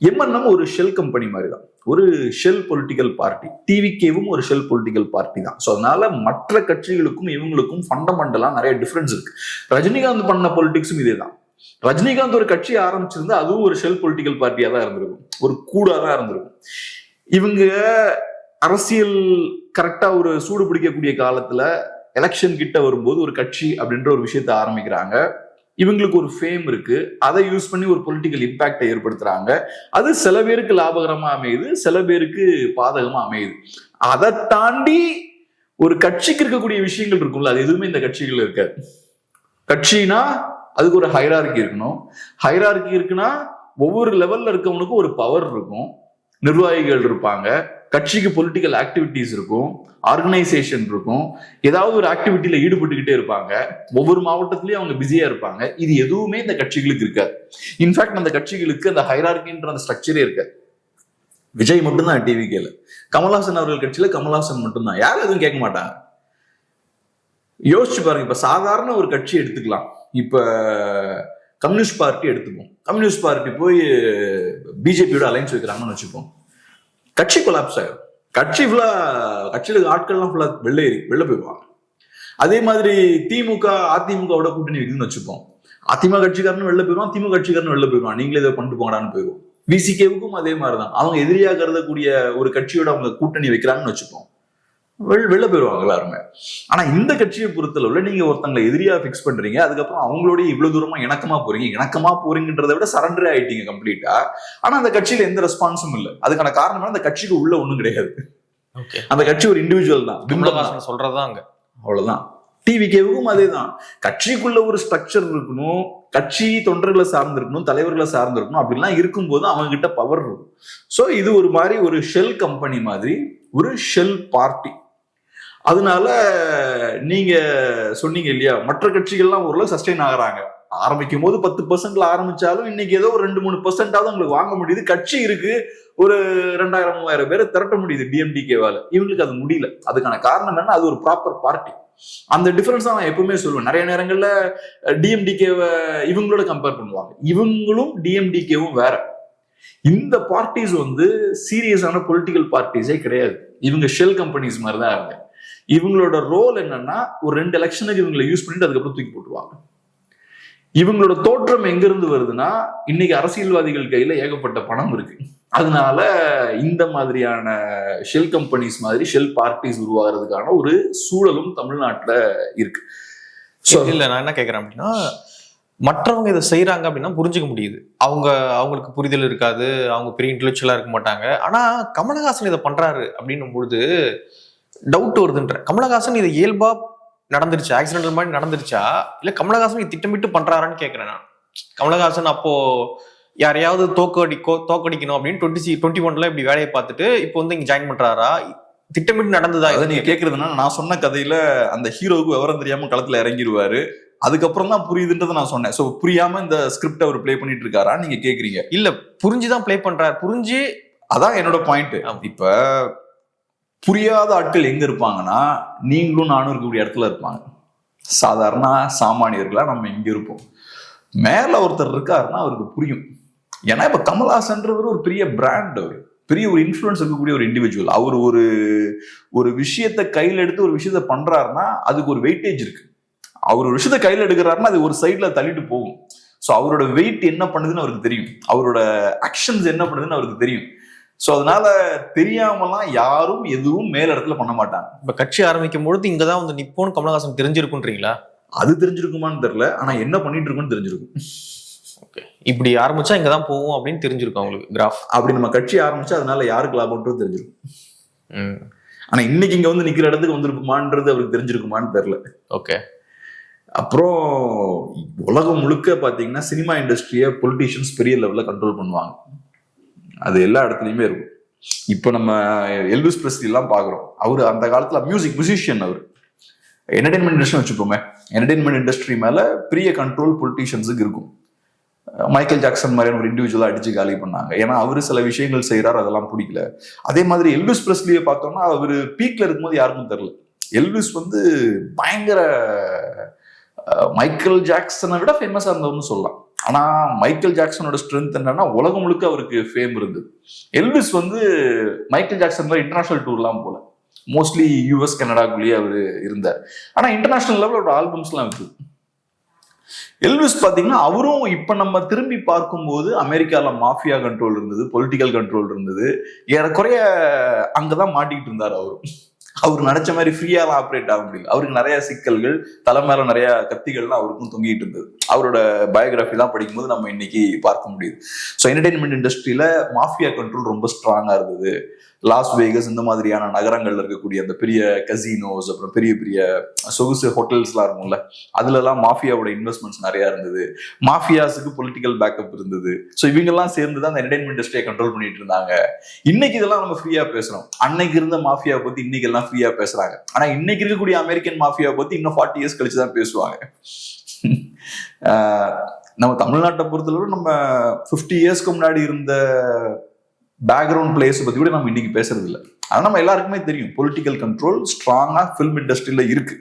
எம்என்எம் ஒரு ஷெல் கம்பெனி மாதிரி தான், ஒரு ஷெல் பொலிட்டிக்கல் பார்ட்டி. டிவிகேவும் ஒரு ஷெல் பொலிட்டிக்கல் பார்ட்டி தான். ஸோ அதனால மற்ற கட்சிகளுக்கும் இவங்களுக்கும் ஃபண்டமெண்டலா நிறைய டிஃபரன்ஸ் இருக்கு. ரஜினிகாந்த் பண்ண பொலிட்டிக்ஸும் இதே தான். ரஜினிகாந்த் ஒரு கட்சி ஆரம்பிச்சிருந்தா அதுவும் ஒரு ஷெல் பொலிட்டிக்கல் பார்ட்டியா தான் இருந்திருக்கும், ஒரு கூடா தான் இருந்திருக்கும். இவங்க அரசியல் கரெக்டா ஒரு சூடு பிடிக்கக்கூடிய காலத்துல எலெக்ஷன் கிட்ட வரும்போது ஒரு கட்சி அப்படின்ற ஒரு விஷயத்த ஆரம்பிக்கிறாங்க. இவங்களுக்கு ஒரு ஃபேம் இருக்கு, அதை யூஸ் பண்ணி ஒரு பொலிட்டிக்கல் இம்பாக்டை ஏற்படுத்துறாங்க. அது சில பேருக்கு லாபகரமா அமையுது, சில பேருக்கு பாதகமா அமையுது. அதை தாண்டி ஒரு கட்சிக்கு இருக்கக்கூடிய விஷயங்கள் இருக்கும்ல, அது எதுவுமே இந்த கட்சிகள் இருக்காது. கட்சினா அதுக்கு ஒரு ஹைரார்கி இருக்கணும். ஹைரார்கி இருக்குன்னா ஒவ்வொரு லெவல்ல இருக்கவனுக்கும் ஒரு பவர் இருக்கும், நிர்வாகிகள் இருப்பாங்க, கட்சிக்கு பொலிட்டிக்கல் ஆக்டிவிட்டிஸ் இருக்கும், ஆர்கனைசேஷன் இருக்கும், ஏதாவது ஒரு ஆக்டிவிட்டியில ஈடுபட்டுக்கிட்டே இருப்பாங்க, ஒவ்வொரு மாவட்டத்திலயும் அவங்க பிஸியா இருப்பாங்க. இது எதுவுமே இந்த கட்சிகளுக்கு இருக்காது. இன்ஃபேக்ட் அந்த கட்சிகளுக்கு அந்த ஹைரார்கின்ற அந்த ஸ்ட்ரக்சரே இருக்காது. விஜய் மட்டும்தான் டிவிகேல, கமல்ஹாசன் அவர்கள் கட்சியில கமல்ஹாசன் மட்டும்தான், யாரும் எதுவும் கேட்க மாட்டாங்க. யோசிச்சு பாருங்க, இப்ப சாதாரண ஒரு கட்சி எடுத்துக்கலாம், இப்ப கம்யூனிஸ்ட் பார்ட்டி எடுத்துப்போம். கம்யூனிஸ்ட் பார்ட்டி போய் பிஜேபியோட அலைன்ஸ் வைக்கிறாங்கன்னு வச்சுப்போம், கட்சி கொலாப்ஸ் ஆயிடும். கட்சி ஃபுல்லா, கட்சியில ஆட்கள்லாம் ஃபுல்லா வெளில போயிடுவாங்க. அதே மாதிரி திமுக அதிமுகவோட கூட்டணி வைக்குதுன்னு வச்சுப்போம், அதிமுக கட்சிக்காரனும் வெளில போயிடுவான், திமுக கட்சிக்காரனும் வெளில போயிடுவான், நீங்களே இதை பண்ணிட்டு போங்கடான்னு போயிடுவோம். விசிகேவுக்கும் அதே மாதிரிதான், அவங்க எதிரியா கருதக்கூடிய ஒரு கட்சியோட அவங்க கூட்டணி வைக்கிறாங்கன்னு வச்சுப்போம், வெளில போயிடுவாங்க எல்லாருமே. ஆனா இந்த கட்சியை பொறுத்தளவுல நீங்க ஒருத்தங்களை எதிரியா பிக்ஸ் பண்றீங்க, அதுக்கப்புறம் அவங்களோடய இவ்வளவு தூரமா இணக்கமா போறீங்கன்றதை விட சரண்டரே ஆயிட்டீங்க கம்ப்ளீட்டா. ஆனா அந்த கட்சியில எந்த ரெஸ்பான்ஸும் இல்லை. அதுக்கான காரணம் அந்த கட்சிக்கு உள்ள ஒண்ணும் கிடையாது. அந்த கட்சி ஒரு இண்டிவிஜுவல் தான், சொல்றதுதான் அங்க, அவ்வளவுதான். டிவிகேவுக்கும் அதே தான், கட்சிக்குள்ள ஒரு ஸ்ட்ரக்சர் இருக்கணும், கட்சி தொண்டர்களை சார்ந்து இருக்கணும், தலைவர்களை சார்ந்து இருக்கணும். அப்படிலாம் இருக்கும்போது அவங்க கிட்ட பவர் இருக்கும். ஸோ இது ஒரு மாதிரி ஒரு ஷெல் கம்பெனி மாதிரி, ஒரு ஷெல் பார்ட்டி. அதனால நீங்க சொன்னீங்க இல்லையா, மற்ற கட்சிகள்லாம் ஓரளவு சஸ்டெயின் ஆகுறாங்க. ஆரம்பிக்கும் போது 10% ஆரம்பிச்சாலும் இன்னைக்கு ஏதோ ஒரு 2-3% உங்களுக்கு வாங்க முடியுது. கட்சி இருக்கு, ஒரு 2000-3000 பேரை திரட்ட முடியுது டிஎம்டிகேவால. இவங்களுக்கு அது முடியல. அதுக்கான காரணம் என்ன? அது ஒரு ப்ராப்பர் பார்ட்டி. அந்த டிஃபரன்ஸ் நான் எப்பவுமே சொல்லுவேன். நிறைய நேரங்கள்ல டிஎம்டிகேவை இவங்களோட கம்பேர் பண்ணுவாங்க. இவங்களும் டிஎம்டிகேவும் வேற. இந்த பார்ட்டிஸ் சீரியஸான பொலிட்டிக்கல் பார்ட்டிஸே கிடையாது. இவங்க ஷெல் கம்பெனிஸ் மாதிரி தான் இருக்கு. இவங்களோட ரோல் என்னன்னா, ஒரு 2 எலெக்ஷனுக்கு இவங்களை யூஸ் பண்ணிட்டு அதுக்கப்புறம் தூக்கி போட்டுருவாங்க. இவங்களோட தோற்றம் எங்க இருந்து வருதுன்னா, இன்னைக்கு அரசியல்வாதிகள் கையில ஏகப்பட்ட பணம் இருக்கு. அதனால இந்த மாதிரியான ஷெல் கம்பெனிஸ் மாதிரி ஷெல் பார்ட்டிஸ் உருவாகிறதுக்கான ஒரு சூழலும் தமிழ்நாட்டுல இருக்கு. இல்ல நான் என்ன கேக்குறேன் அப்படின்னா, மற்றவங்க இதை செய்யறாங்க அப்படின்னா புரிஞ்சுக்க முடியுது. அவங்களுக்கு புரிதல் இருக்காது, அவங்க பெரிய இன்டெலெக்சுவலா இருக்க மாட்டாங்க. ஆனா கமலஹாசன் இதை பண்றாரு அப்படின்னும் பொழுது டவுட் வருதுன்ற. கமலஹாசன் இதை இயல்பா நடந்துருச்சா, ஆக்சிடென்டல் மாதிரி நடந்துருச்சா, இல்ல கமலஹாசன் இது திட்டமிட்டு பண்றாரான்னு கேட்கிறேன் நான். கமலஹாசன் அப்போ யாரையாவது தோக்கடிக்கணும் அப்படின்னு 2021 இப்படி வேலையை பார்த்துட்டு இப்போ இங்க ஜாயின் பண்றாரா, திட்டமிட்டு நடந்ததா? அதை நீங்க கேட்கறதுன்னா, நான் சொன்ன கதையில அந்த ஹீரோவுக்கு விவரம் தெரியாம களத்துல இறங்கிடுவாரு, அதுக்கப்புறம் தான் புரியுதுன்றதை நான் சொன்னேன். சோ புரியாம இந்த ஸ்கிரிப்ட் அவர் பிளே பண்ணிட்டு இருக்காரா நீங்க கேக்குறீங்க? இல்ல, புரிஞ்சுதான் பிளே பண்றாரு. புரிஞ்சு, அதான் என்னோட பாயிண்ட். இப்ப புரியாத ஆட்கள் எங்க இருப்பாங்கன்னா, நீங்களும் நானும் இருக்கக்கூடிய இடத்துல இருப்பாங்க. சாதாரண சாமானியர்களா நம்ம இங்க இருப்போம். மேல ஒருத்தர் இருக்காருன்னா அவருக்கு புரியும். ஏன்னா இப்ப கமல்ஹாசன்றவர் ஒரு பெரிய பிராண்ட், அவர் பெரிய ஒரு இன்ஃப்ளூயன்ஸ் இருக்கக்கூடிய ஒரு இண்டிவிஜுவல். அவர் ஒரு விஷயத்த கையில எடுத்து ஒரு விஷயத்த பண்றாருன்னா அதுக்கு ஒரு வெயிட்டேஜ் இருக்கு. அவர் ஒரு விஷயத்த கையில எடுக்கிறாருன்னா அது ஒரு சைட்ல தள்ளிட்டு போகும். ஸோ அவரோட வெயிட் என்ன பண்ணுதுன்னு அவருக்கு தெரியும், அவரோட ஆக்ஷன்ஸ் என்ன பண்ணுதுன்னு அவருக்கு தெரியும். ஸோ அதனால தெரியாமலாம் யாரும் எதுவும் மேல இடத்துல பண்ண மாட்டாங்க. இப்ப கட்சி ஆரம்பிக்கும் பொழுது இங்கதான் நிப்போன்னு கமலஹாசன் தெரிஞ்சிருக்குன்றீங்களா? அது தெரிஞ்சிருக்குமான்னு தெரியல, ஆனா என்ன பண்ணிட்டு இருக்குன்னு தெரிஞ்சிருக்கும். இப்படி ஆரம்பிச்சா இங்கதான் போவோம் அப்படின்னு தெரிஞ்சிருக்கும் அவங்களுக்கு. கிராஃப் அப்படி நம்ம கட்சி ஆரம்பிச்சா அதனால யாருக்கு லாபம்ன்றது தெரிஞ்சிருக்கும். ஆனா இன்னைக்கு இங்க நிக்கிற இடத்துக்கு வந்திருக்குமான்றது அவருக்கு தெரிஞ்சிருக்குமான்னு தெரியல. ஓகே. அப்புறம் உலகம் முழுக்க பாத்தீங்கன்னா சினிமா இண்டஸ்ட்ரியை பொலிட்டீஷியன்ஸ் பெரிய லெவல்ல கண்ட்ரோல் பண்ணுவாங்க. அது எல்லா இடத்துலயுமே இருக்கும். இப்ப நம்ம எல்விஸ் பிரெஸ்லி எல்லாம் பாக்குறோம். அவரு அந்த காலத்துல மியூசிஷியன். அவர் என்டர்டைன்மெண்ட் இண்டஸ்ட்ரி வச்சுப்போமே, என்டர்டைன்மெண்ட் இண்டஸ்ட்ரி மேல பெரிய கண்ட்ரோல் பொலிட்டீஷியன்ஸுக்கு இருக்கும். மைக்கேல் ஜாக்சன் மாதிரியான ஒரு இண்டிவிஜுவலா அடிச்சு காலி பண்ணாங்க. ஏன்னா அவரு சில விஷயங்கள் செய்யறாரு, அதெல்லாம் பிடிக்கல. அதே மாதிரி எல்விஸ் பிரெஸ்லியை பார்த்தோம்னா அவரு பீக்ல இருக்கும்போது யாருக்கும் தெரியல. எல்விஸ் பயங்கர மைக்கேல் ஜாக்சனை விட ஃபேமஸா இருந்தவர்னு சொல்லலாம். ஆனா மைக்கேல் ஜாக்சனோட ஸ்ட்ரென்த் என்னன்னா உலகம் முழுக்க அவருக்கு ஃபேம் இருந்தது. எல்விஸ் மைக்கேல் ஜாக்சன் மாதிரி இன்டர்நேஷனல் டூர்லாம் போல, மோஸ்ட்லி யூஎஸ் கனடாக்குள்ளேயே அவரு இருந்தார். ஆனா இன்டர்நேஷனல் லெவலோட ஆல்பம்ஸ் எல்லாம் இருக்குது. எல்விஸ் பாத்தீங்கன்னா அவரும் இப்ப நம்ம திரும்பி பார்க்கும்போது அமெரிக்கால மாஃபியா கண்ட்ரோல் இருந்தது, பொலிட்டிக்கல் கண்ட்ரோல் இருந்தது. ஏறக்குறைய அங்கதான் மாட்டிக்கிட்டு இருந்தார். அவர் நினைச்ச மாதிரி ஃப்ரீயாலாம் ஆப்ரேட் ஆக முடியல. அவருக்கு நிறைய சிக்கல்கள், தலை மேல நிறைய கத்திகள்லாம் அவருக்கும் தொங்கிட்டு இருந்தது. அவரோட பயோகிராஃபி தான் படிக்கும்போது நம்ம இன்னைக்கு பார்க்க முடியுது. ஸோ என்டர்டைன்மெண்ட் இண்டஸ்ட்ரியில மாஃபியா கண்ட்ரோல் ரொம்ப ஸ்ட்ராங்கா இருந்தது. லாஸ் வேகஸ் இந்த மாதிரியான நகரங்கள்ல இருக்கக்கூடிய அந்த பெரிய கசினோஸ், அப்புறம் பெரிய பெரிய சொகுசு ஹோட்டல்ஸ்லாம் இருக்கும்ல, அதுல எல்லாம் மாஃபியாவோட இன்வெஸ்ட்மெண்ட்ஸ் நிறைய இருந்தது. மாஃபியாஸுக்கு பொலிட்டிக்கல் பேக்கப் இருந்தது. ஸோ இவங்கெல்லாம் சேர்ந்து தான் அந்த என்டர்டைன்மெண்ட் இண்டஸ்ட்ரியை கண்ட்ரோல் பண்ணிட்டு இருந்தாங்க. இன்னைக்கு இதெல்லாம் நம்ம ஃப்ரீயா பேசுறோம். அன்னைக்கு இருந்த மாஃபியா பத்தி இன்னைக்கு எல்லாம் ஃப்ரீயா பேசுறாங்க. ஆனா இன்னைக்கு இருக்கக்கூடிய அமெரிக்கன் மாஃபியா பத்தி இன்னும் 40 years கழிச்சுதான் பேசுவாங்க. நம்ம தமிழ்நாட்டை பொறுத்தளவு நம்ம 50 yearsக்கு முன்னாடி இருந்த பேக்ரவுண்ட் பிளேஸ் பத்தி கூட நம்ம இன்னைக்கு பேசுறது இல்லை. ஆனா நம்ம எல்லாருக்குமே தெரியும் பொலிட்டிக்கல் கண்ட்ரோல் ஸ்ட்ராங்கா ஃபிலிம் இண்டஸ்ட்ரியில இருக்கு.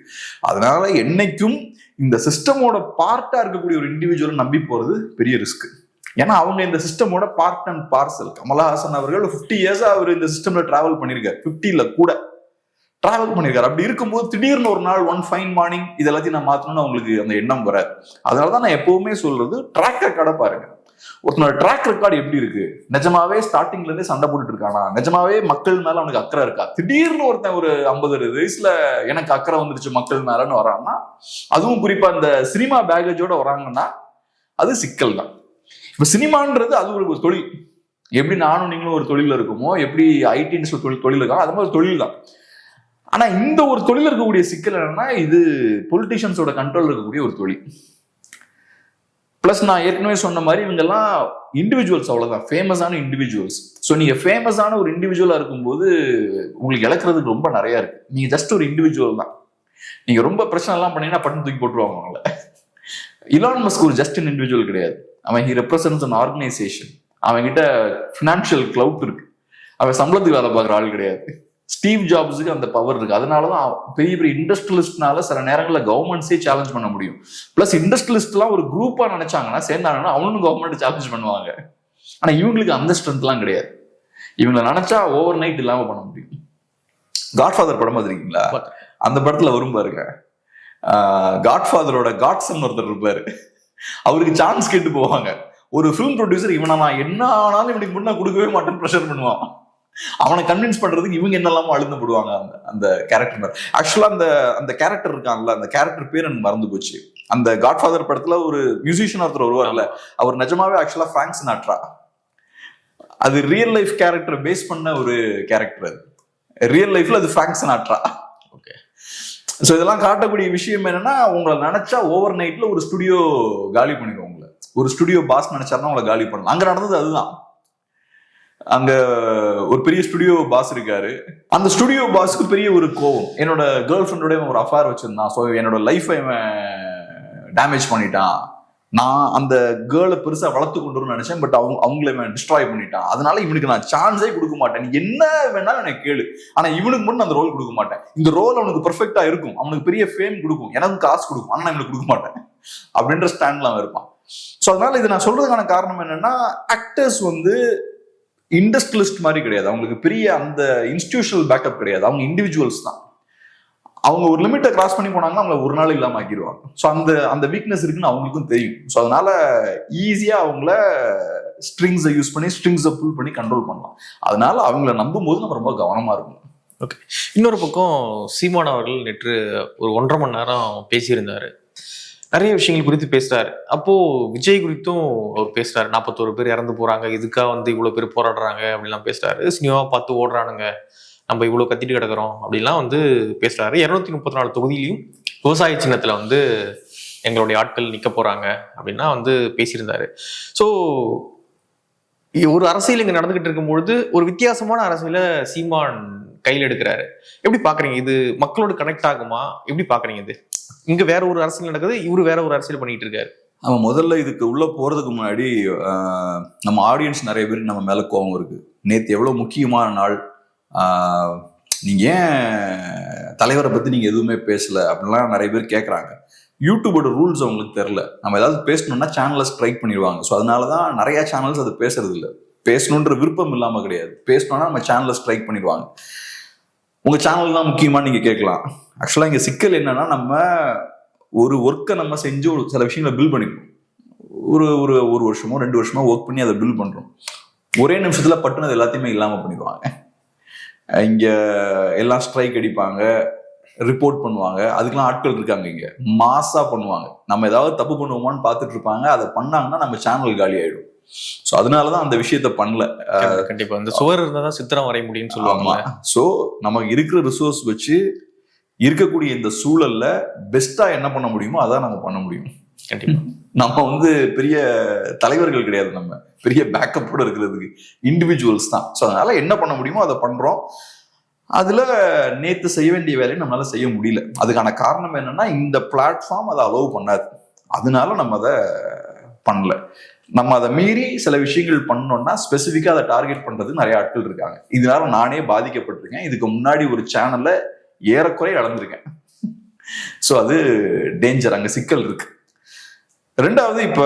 அதனால என்னைக்கும் இந்த சிஸ்டமோட பார்ட்டா இருக்கக்கூடிய ஒரு இண்டிவிஜுவல் நம்பி போறது பெரிய ரிஸ்க். ஏன்னா அவங்க இந்த சிஸ்டமோட பார்ட் அண்ட் பார்சல். கமலஹாசன் அவர்கள் 50 years அவர் இந்த சிஸ்டம்ல டிராவல் பண்ணிருக்காரு, 50ல கூட டிராவல் பண்ணிருக்காரு. அப்படி இருக்கும்போது திடீர்னு ஒரு நாள் ஒன் ஃபைன் மார்னிங் இது எல்லாத்தையும் நான் மாத்தணும்னு அவங்களுக்கு அந்த எண்ணம் வராது. அதனாலதான் நான் எப்பவுமே சொல்றது ட்ராக் ரெக்கார்டை பாருங்க. ஒருத்தனோட ட்ராக் ரெக்கார்டு எப்படி இருக்கு, நிஜமாவே ஸ்டார்டிங்ல இருந்தே சண்டை போட்டுட்டு இருக்கானா, நிஜமாவே மக்கள் மேல அவனுக்கு அக்கறை இருக்கா, திடீர்னு ஒருத்தன் ஒரு 50 வயசுல எனக்கு அக்கறை வந்துருச்சு மக்கள் மேலன்னு வரான்னா, அதுவும் குறிப்பா இந்த சினிமா பேகேஜோட வராங்கன்னா அது சிக்கல் தான். இப்ப சினிமான்றது அது ஒரு தொழில். எப்படி நானும் நீங்களும் ஒரு தொழில இருக்குமோ, எப்படி ஐடி தொழில் இருக்கா, அது மாதிரி ஒரு தொழில் தான். ஆனா இந்த ஒரு தொழில் இருக்கக்கூடிய சிக்கல் என்னன்னா, இது பொலிட்டிஷியன்ஸோட கண்ட்ரோல் இருக்கக்கூடிய ஒரு தொழில். பிளஸ் நான் ஏற்கனவே சொன்ன மாதிரி இவங்கெல்லாம் இண்டிவிஜுவல்ஸ், அவ்வளவுதான், ஃபேமஸான இண்டிவிஜுவல்ஸ். ஸோ நீங்க ஃபேமஸான ஒரு இண்டிவிஜுவலா இருக்கும்போது உங்களுக்கு இழக்கிறதுக்கு ரொம்ப நிறைய இருக்கு. நீங்க ஜஸ்ட் ஒரு இண்டிவிஜுவல் தான். நீங்க ரொம்ப பிரச்சனை எல்லாம் பண்ணீங்கன்னா பட்டன் தூக்கி போட்டுருவாங்க அவங்கள. இலான் மஸ்க் ஒரு ஜஸ்ட் இண்டிவிஜுவல் கிடையாது. அவன் ஹி ரெப்ரசன்ட்ஸ் அன் ஆர்கனைசேஷன். அவன் கிட்ட ஃபினான்ஷியல் கிளவுட் இருக்கு. அவன் சம்பளத்துக்கு வேலை பார்க்குற ஆள் கிடையாது. ஸ்டீவ் ஜாப்ஸுக்கு அந்த பவர் இருக்கு. அதனாலதான் பெரிய பெரிய இண்டஸ்ட்ரியலிஸ்ட்னால சில நேரங்களில் கவர்மெண்ட்ஸே சேலஞ்ச் பண்ண முடியும். பிளஸ் இண்டஸ்ட்ரியலிஸ்ட்லாம் ஒரு குரூப்பா நினைச்சாங்கன்னா சேர்ந்தாங்கன்னா அவனும் கவர்மெண்ட் சேலஞ்ச் பண்ணுவாங்க. ஆனா இவங்களுக்கு அந்த ஸ்ட்ரென்த் எல்லாம் கிடையாது. இவங்களை நினைச்சா ஓவர் நைட் இல்லாம பண்ண முடியும். காட்ஃபாதர் படம் பார்த்திருக்கீங்களா? அந்த படத்துல வரும் பாருங்க, காட்ஃபாதரோட காட்சன் ஒருத்தர் இருப்பாரு. அவருக்கு சான்ஸ் கேட்டு போவாங்க. ஒரு ஃபிலிம் ப்ரொடியூசர் இவனை நான் என்ன ஆனாலும் இவனுக்கு முன்னா கொடுக்கவே மாட்டேன்னு ப்ரெஷர் பண்ணுவான். அவனை கன்வின்ஸ் பண்றதுக்கு இவங்க என்னெல்லாமோ அழுந்து போடுவாங்க அந்த கேரக்டர். ஆக்சுவலா அந்த கேரக்டர் இருக்காங்கல்ல, அந்த கேரக்டர் பேர் எனக்கு மறந்து போச்சு. அந்த காட்ஃபாதர் படத்துல ஒரு மியூசிஷியன் ஒருத்தர் வருவார்ல, அவர் நிஜமாவே ஆக்சுவலா ஃபிராங்க் சினாட்ரா. அது ரியல் லைஃப் கேரக்டர் பேஸ் பண்ண ஒரு கேரக்டர். அது ரியல் லைஃப்ல அது ஃபிராங்க் சினாட்ரா. ஓகே. ஸோ இதெல்லாம் காட்டக்கூடிய விஷயம் என்னன்னா, உங்களை நினைச்சா ஓவர் நைட்ல ஒரு ஸ்டுடியோ காலி பண்ணிடுவோம். உங்களை ஒரு ஸ்டுடியோ பாஸ் நினைச்சாருன்னா உங்களை காலி பண்ணலாம். அங்க நடந்தது அதுதான். அங்க ஒரு பெரிய ஸ்டுடியோ பாஸ் இருக்காரு. அந்த ஸ்டுடியோ பாஸ்க்கு பெரிய ஒரு கோவம். என்னோட கேர்ள் ஃப்ரெண்டோட ஒரு அஃபேர் வச்சிருந்தான். ஸோ என்னோட லைஃபை டேமேஜ் பண்ணிட்டான். நான் அந்த கேர்ளை பெருசா வளர்த்து கொண்டு வரணும்னு நினைச்சேன். பட் அவங்கள டிஸ்ட்ராய் பண்ணிட்டான். அதனால இவனுக்கு நான் சான்ஸே கொடுக்க மாட்டேன். என்ன வேணாலும் எனக்கு கேளு, ஆனா இவனுக்கு மட்டும் அந்த ரோல் கொடுக்க மாட்டேன். இந்த ரோல் அவனுக்கு பெர்ஃபெக்டா இருக்கும், அவனுக்கு பெரிய ஃபேம் கொடுக்கும், எனக்கு காசு கொடுக்கும், ஆனா நான் இவனுக்கு கொடுக்க மாட்டேன் அப்படின்ற ஸ்டாண்ட்ல அவன் இருப்பான். ஸோ அதனால இது நான் சொல்றதுக்கான காரணம் என்னன்னா, ஆக்டர்ஸ் இண்டஸ்ட்ரியலிஸ்ட் மாதிரி கிடையாது. அவங்களுக்கு பெரிய அந்த இன்ஸ்டிடியூஷனல் பேக்கப் கிடையாது. அவங்க இண்டிவிஜுவல்ஸ் தான். அவங்க ஒரு லிமிட்டை கிராஸ் பண்ணி போனாங்கன்னா அவங்களை ஒரு நாள் இல்லாம ஆக்கிடுவாங்க. ஸோ அந்த வீக்னஸ் இருக்குன்னு அவங்களுக்கும் தெரியும். ஸோ அதனால ஈஸியா அவங்கள ஸ்ட்ரிங்ஸை யூஸ் பண்ணி ஸ்ட்ரிங்ஸை புல் பண்ணி கண்ட்ரோல் பண்ணலாம். அதனால அவங்கள நம்பும் போது நம்ம ரொம்ப கவனமா இருக்கணும். ஓகே. இன்னொரு பக்கம் சீமான் அவர்கள் நேற்று ஒரு 1.5 மணி நேரம் பேசியிருந்தாரு. நிறைய விஷயங்கள் குறித்து பேசுறாரு. அப்போ விஜய் குறித்தும் அவர் பேசுறாரு. 41 பேர் இறந்து போறாங்க, இதுக்காக இவ்வளவு பேர் போராடுறாங்க அப்படிலாம் பேசுறாரு. சினிமாவை பார்த்து ஓடுறானுங்க, நம்ம இவ்வளவு கத்திட்டு கிடக்குறோம் அப்படிலாம் பேசுறாரு. 234 தொகுதியிலையும் விவசாய சின்னத்துல எங்களுடைய ஆட்கள் நிக்க போறாங்க அப்படின்னா பேசியிருந்தாரு. ஸோ ஒரு அரசியல் இங்க நடந்துகிட்டு இருக்கும்பொழுது ஒரு வித்தியாசமான அரசியல சீமான் கையில் எடுக்கிறாரு. எப்படி பாக்குறீங்க? இது மக்களோட கனெக்ட் ஆகுமா? எப்படி பாக்குறீங்க? இது இங்க வேற ஒரு அரசியல் நடக்குது, இவரு வேற ஒரு அரசியல் பண்ணிட்டு இருக்காரு. அவன் முதல்ல இதுக்கு உள்ள போறதுக்கு முன்னாடி நம்ம ஆடியன்ஸ் நிறைய பேருக்கு நம்ம மேல கோபம் இருக்கு. நேத்து எவ்வளவு முக்கியமான நாள், நீங்க ஏன் தலைவரை பத்தி நீங்க எதுவுமே பேசல அப்படின்லாம் நிறைய பேர் கேட்கறாங்க. யூடியூபோட ரூல்ஸ் அவங்களுக்கு தெரியல. நம்ம ஏதாவது பேசணும்னா சேனலை ஸ்ட்ரைக் பண்ணிடுவாங்க. ஸோ அதனாலதான் நிறைய சேனல்ஸ் அது பேசுறது இல்லை. பேசணுன்ற விருப்பம் இல்லாம கிடையாது, பேசணும்னா நம்ம சேனலை ஸ்ட்ரைக் பண்ணிடுவாங்க. உங்க சேனல் தான் முக்கியமா நீங்க கேட்கலாம். ஆக்சுவலா இங்க சிக்கல் என்னன்னா, நம்ம ஒரு ஒர்க்கை நம்ம செஞ்சு சில விஷயங்களை பில் பண்ணிக்கணும். ஒரு வருஷமோ 2 வருஷமோ ஒர்க் பண்ணி அதை பில் பண்றோம். ஒரே நிமிஷத்துல பட்டுனது எல்லாத்தையுமே இல்லாம பண்ணிடுவாங்க. இங்க எல்லாம் ஸ்ட்ரைக் அடிப்பாங்க, ரிப்போர்ட் பண்ணுவாங்க. அதுக்கெல்லாம் ஆட்கள் இருக்காங்க. இங்க மாசா பண்ணுவாங்க. நம்ம ஏதாவது தப்பு பண்ணுவோமான்னு பார்த்துட்டு இருப்பாங்க. அதை பண்ணாங்கன்னா நம்ம சேனல் காலி ஆயிடும். ஸோ அதனாலதான் அந்த விஷயத்த பண்ணல. கண்டிப்பா இந்த சுவர் இருந்தாதான் சித்திரம் வரைய முடியும்னு சொல்லுவாங்க. ஸோ நமக்கு இருக்கிற ரிசோர்ஸ் வச்சு இருக்கக்கூடிய இந்த சூழல்ல பெஸ்டா என்ன பண்ண முடியுமோ அதான் நம்ம பண்ண முடியும். கண்டிப்பா நம்ம பெரிய தலைவர்கள் கிடையாது. நம்ம பெரிய பேக்கப்போட இருக்கிறதுக்கு இண்டிவிஜுவல்ஸ் தான். ஸோ அதனால என்ன பண்ண முடியுமோ அதை பண்றோம். அதுல நேத்து செய்ய வேண்டிய வேலையை நம்மளால செய்ய முடியல. அதுக்கான காரணம் என்னன்னா, இந்த பிளாட்ஃபார்ம் அதை அலோவ் பண்ணாது. அதனால நம்ம அதை பண்ணல. நம்ம அதை மீறி சில விஷயங்கள் பண்ணோம்னா ஸ்பெசிஃபிக்கா அதை டார்கெட் பண்றது நிறைய ஆட்கள் இருக்காங்க. இதனால நானே பாதிக்கப்பட்டிருக்கேன். இதுக்கு முன்னாடி ஒரு சேனல்ல ஏறக்குறைய இழந்திருக்கேன். ஸோ அது டேஞ்சர், அங்க சிக்கல் இருக்கு. ரெண்டாவது, இப்ப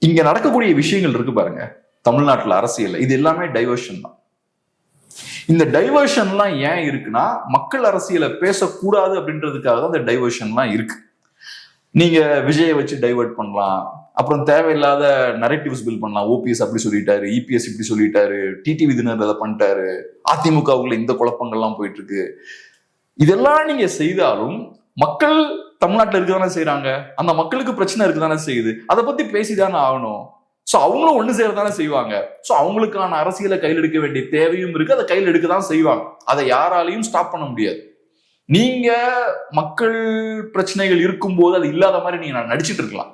இங்க நடக்கக்கூடிய விஷயங்கள் இருக்கு பாருங்க தமிழ்நாட்டுல அரசியல், இது எல்லாமே டைவர்ஷன் தான். இந்த டைவர்ஷன்லாம் ஏன் இருக்குன்னா, மக்கள் அரசியலை பேசக்கூடாது அப்படின்றதுக்காக தான் இந்த டைவர்ஷன்லாம் இருக்கு. நீங்க விஜயை வச்சு டைவர்ட் பண்ணலாம், அப்புறம் தேவையில்லாத நரேட்டிவ்ஸ் பில் பண்ணலாம். ஓபிஎஸ் அப்படி சொல்லிட்டாரு, இபிஎஸ் இப்படி சொல்லிட்டாரு, டிடிவி தினகரன் அதை பண்ணிட்டாரு, அதிமுகவுக்குள்ள இந்த குழப்பங்கள்லாம் போயிட்டு இருக்கு. இதெல்லாம் நீங்க செய்தாலும் மக்கள் தமிழ்நாட்டில் இருக்கதானே செய்யறாங்க. அந்த மக்களுக்கு பிரச்சனை இருக்குதானே செய்யுது. அதை பத்தி பேசிதானே ஆகணும். ஸோ அவங்களும் ஒண்ணு சேரதானே செய்வாங்க. ஸோ அவங்களுக்கான அரசியலை கையில் எடுக்க வேண்டிய தேவையும் இருக்கு. அதை கையில் எடுக்கதான் செய்வாங்க. அதை யாராலையும் ஸ்டாப் பண்ண முடியாது. நீங்க மக்கள் பிரச்சனைகள் இருக்கும்போது அது இல்லாத மாதிரி நீங்க நடிச்சிட்டு இருக்கலாம்.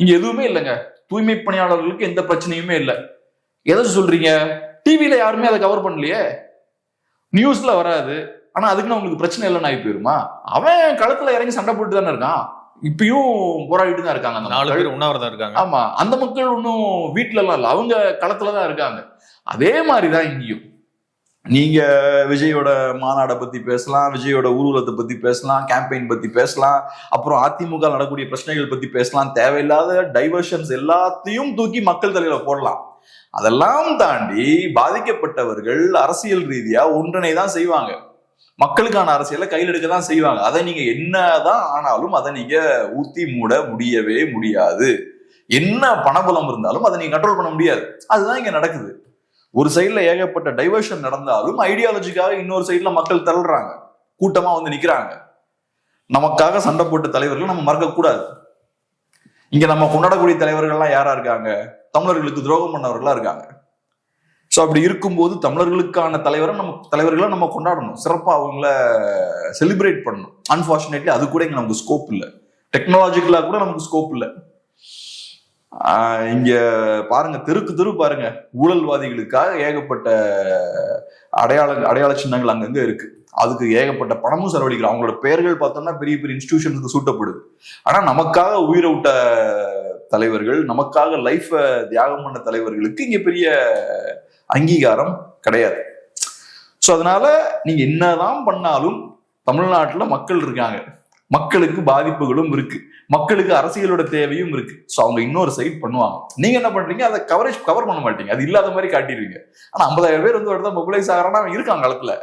இங்க எதுவுமே இல்லைங்க. தூய்மை பணியாளர்களுக்கு எந்த பிரச்சனையுமே இல்லை. எதை சொல்றீங்க? டிவியில யாருமே அதை கவர் பண்ணலையே, நியூஸ்ல வராது. ஆனா அதுக்குன்னு அவங்களுக்கு பிரச்சனை இல்லைன்னு ஆகி போயிருமா? அவன் களத்துல இறங்கி சண்டை போட்டு தானே இருக்கான். இப்பயும் போராடிட்டு தான் இருக்காங்க. அந்த 4 பேர் உண்ணாவிரதம் இருக்காங்க. ஆமா, அந்த மக்கள் இன்னும் வீட்டுல எல்லாம் இல்ல, அவங்க களத்துலதான் இருக்காங்க. அதே மாதிரிதான் இங்கேயும். நீங்க விஜயோட மாநாடை பத்தி பேசலாம், விஜயோட ஊர்வலத்தை பத்தி பேசலாம், கேம்பெயின் பத்தி பேசலாம், அப்புறம் அதிமுக நடக்கக்கூடிய பிரச்சனைகள் பத்தி பேசலாம். தேவையில்லாத டைவர்ஷன்ஸ் எல்லாத்தையும் தூக்கி மக்கள் தலையில போடலாம். அதெல்லாம் தாண்டி பாதிக்கப்பட்டவர்கள் அரசியல் ரீதியா ஒன்றினை தான் செய்வாங்க. மக்களுக்கான அரசியலை கையில் எடுக்க தான் செய்வாங்க. அதை நீங்க என்னதான் ஆனாலும் அதை நீங்க ஊத்தி மூட முடியவே முடியாது. என்ன பணபலம் இருந்தாலும் அதை நீங்க கண்ட்ரோல் பண்ண முடியாது. அதுதான் இங்க நடக்குது. ஒரு சைட்ல ஏகப்பட்ட டைவர்ஷன் நடந்தாலும் ஐடியாலஜிக்காக இன்னொரு சைட்ல மக்கள் தள்ளுறாங்க, கூட்டமா வந்து நிக்கிறாங்க. நமக்காக சண்டை போட்ட தலைவர்கள் நம்ம மறக்க கூடாது. இங்க நம்ம கொண்டாடக்கூடிய தலைவர்கள்லாம் யாரா இருக்காங்க? தமிழர்களுக்கு துரோகம் பண்ணவர்களா இருக்காங்க. ஸோ அப்படி இருக்கும்போது தமிழர்களுக்கான தலைவர்களை நம்ம கொண்டாடணும், சிறப்பா அவங்கள செலிப்ரேட் பண்ணணும். அன்பார்ச்சுனேட்லி அது கூட இங்க நமக்கு ஸ்கோப் இல்லை. டெக்னாலஜிக்கலா கூட நமக்கு ஸ்கோப் இல்லை. இங்க பாருங்க, தெரு பாருங்க, ஊழல்வாதிகளுக்காக ஏகப்பட்ட அடையாள சின்னங்கள் அங்கங்க இருக்கு. அதுக்கு ஏகப்பட்ட பணமும் செலவழிக்கிறோம். அவங்களோட பெயர்கள் பார்த்தோம்னா பெரிய பெரிய இன்ஸ்டிடியூஷனுக்கு சூட்டப்படுது. ஆனா நமக்காக உயிரை விட்ட தலைவர்கள், நமக்காக லைஃப தியாகம் பண்ண தலைவர்களுக்கு இங்க பெரிய அங்கீகாரம் கிடையாது. ஸோ அதனால நீங்க என்னதான் பண்ணாலும் தமிழ்நாட்டுல மக்கள் இருக்காங்க, மக்களுக்கு பாதிப்புகளும் இருக்கு, மக்களுக்கு அரசியலோட தேவையும் இருக்கு. ஸோ அவங்க இன்னொரு சைட் பண்ணுவாங்க. நீங்க என்ன பண்றீங்க? அதை கவர் பண்ண மாட்டீங்க, அது இல்லாத மாதிரி காட்டிடுவீங்க. ஆனா 50,000 பேர் வந்து ஒருத்தர் மொபிலைஸ் ஆகிறான்னா அவன் இருக்கான் காலத்துல.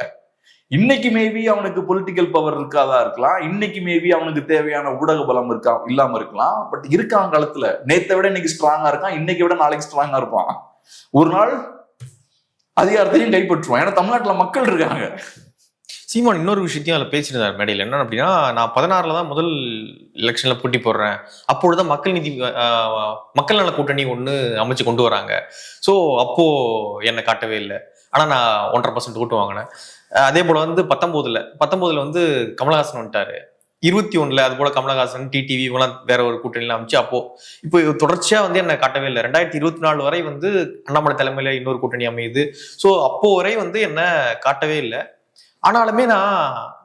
இன்னைக்கு மேபி அவனுக்கு பொலிட்டிக்கல் பவர் இருக்காதா இருக்கலாம், இன்னைக்கு மேபி அவனுக்கு தேவையான ஊடக பலம் இல்லாம இருக்கலாம். பட் இருக்கான் காலத்துல. நேத்தை விட இன்னைக்கு ஸ்ட்ராங்கா இருக்கான், இன்னைக்கு விட நாளைக்கு ஸ்ட்ராங்கா இருப்பான். ஒரு நாள் அதிகாரத்தையும் கைப்பற்றுவான். ஏன்னா தமிழ்நாட்டுல மக்கள் இருக்காங்க. சீமான் இன்னொரு விஷயத்தையும் அதில் பேசியிருந்தார் மேடையில். என்ன அப்படின்னா, நான் 16 தான் முதல் எலெக்ஷன்ல போட்டி போடுறேன், அப்பொழுதுதான் மக்கள் நல கூட்டணி ஒன்று அமைச்சு கொண்டு வராங்க. ஸோ அப்போ என்னை காட்டவே இல்லை, ஆனால் நான் 1.5% ஓட்டு வாங்கினேன். அதே போல வந்து 19 வந்து கமலஹாசன் வந்துட்டாரு. 21 அது போல கமலஹாசன், டிடிவி இவங்களாம் வேற ஒரு கூட்டணியில அமைச்சு அப்போ இப்போ தொடர்ச்சியா வந்து என்ன காட்டவே இல்லை. 2024 வரை வந்து அண்ணாமலை தலைமையில இன்னொரு கூட்டணி அமையுது. ஸோ அப்போ வரை வந்து என்ன காட்டவே இல்லை. ஆனாலுமே நான்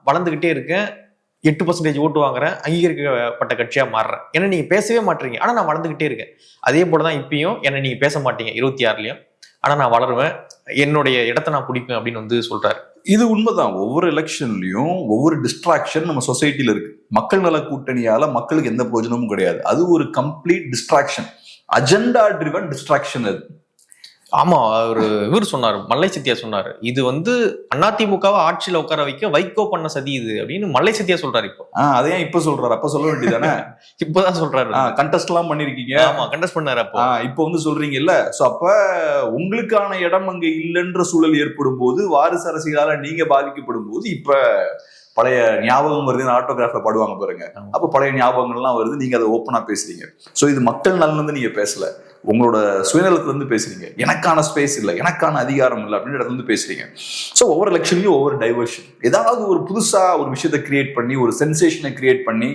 வளர்ந்துகிட்டே இருக்கேன், 8% ஓட்டு வாங்குறேன், அங்கீகரிக்கப்பட்ட கட்சியா மாறுறேன். ஏன்னா நீங்க பேசவே மாட்டீங்க, ஆனா நான் வளர்ந்துகிட்டே இருக்கேன். அதே போலதான் இப்பயும் என்ன நீங்க பேச மாட்டீங்க 26லயும், ஆனா நான் வளருவேன், என்னுடைய இடத்த நான் பிடிப்பேன் அப்படின்னு வந்து சொல்றாரு. இது உண்மைதான். ஒவ்வொரு எலெக்ஷன்லயும் ஒவ்வொரு டிஸ்ட்ராக்ஷன் நம்ம சொசைட்டில இருக்கு. மக்கள் நல கூட்டணியால மக்களுக்கு எந்த பிரயோஜனமும் கிடையாது. அது ஒரு complete distraction, agenda driven distraction அது. ஆமா, இவர் சொன்னாரு, மல்லை சத்யா சொன்னாரு, இது வந்து அதிமுகவை ஆட்சியில உட்கார வைக்க வைகோ பண்ண சதி இது அப்படின்னு மல்லை சத்யா சொல்றாரு. இப்போ அதையும் இப்ப சொல்றாரு, அப்ப சொல்ல வேண்டியதானே? இப்பதான் சொல்றாரு. கண்டெஸ்ட் எல்லாம் பண்ணிருக்கீங்க. ஆமா, கண்டெஸ்ட் பண்ணாரு. அப்போ இப்ப வந்து சொல்றீங்க இல்ல. சோ அப்ப உங்களுக்கான இடம் அங்க இல்லைன்ற சூழல் ஏற்படும் போது, வாரிசு அரசியலால நீங்க பாதிக்கப்படும் போது, இப்ப பழைய ஞாபகம் வருது. ஆட்டோகிராஃப்ல பாடுவாங்க பாருங்க, அப்ப பழைய ஞாபகங்கள்லாம் வருது. நீங்க அதை ஓப்பனா பேசுறீங்க. சோ இது மக்கள் நலன் வந்து நீங்க பேசல, உங்களோட சுயநலத்துல இருந்து பேசுறீங்க. எனக்கான ஸ்பேஸ் இல்லை, எனக்கான அதிகாரம் இல்லை அப்படின்னு இடத்துல இருந்து பேசுறீங்க. ஸோ ஒவ்வொரு எலெக்ஷன்லயும் ஒவ்வொரு டைவர்ஷன், ஏதாவது ஒரு புதுசா ஒரு விஷயத்தை கிரியேட் பண்ணி, ஒரு சென்சேஷனை கிரியேட் பண்ணி,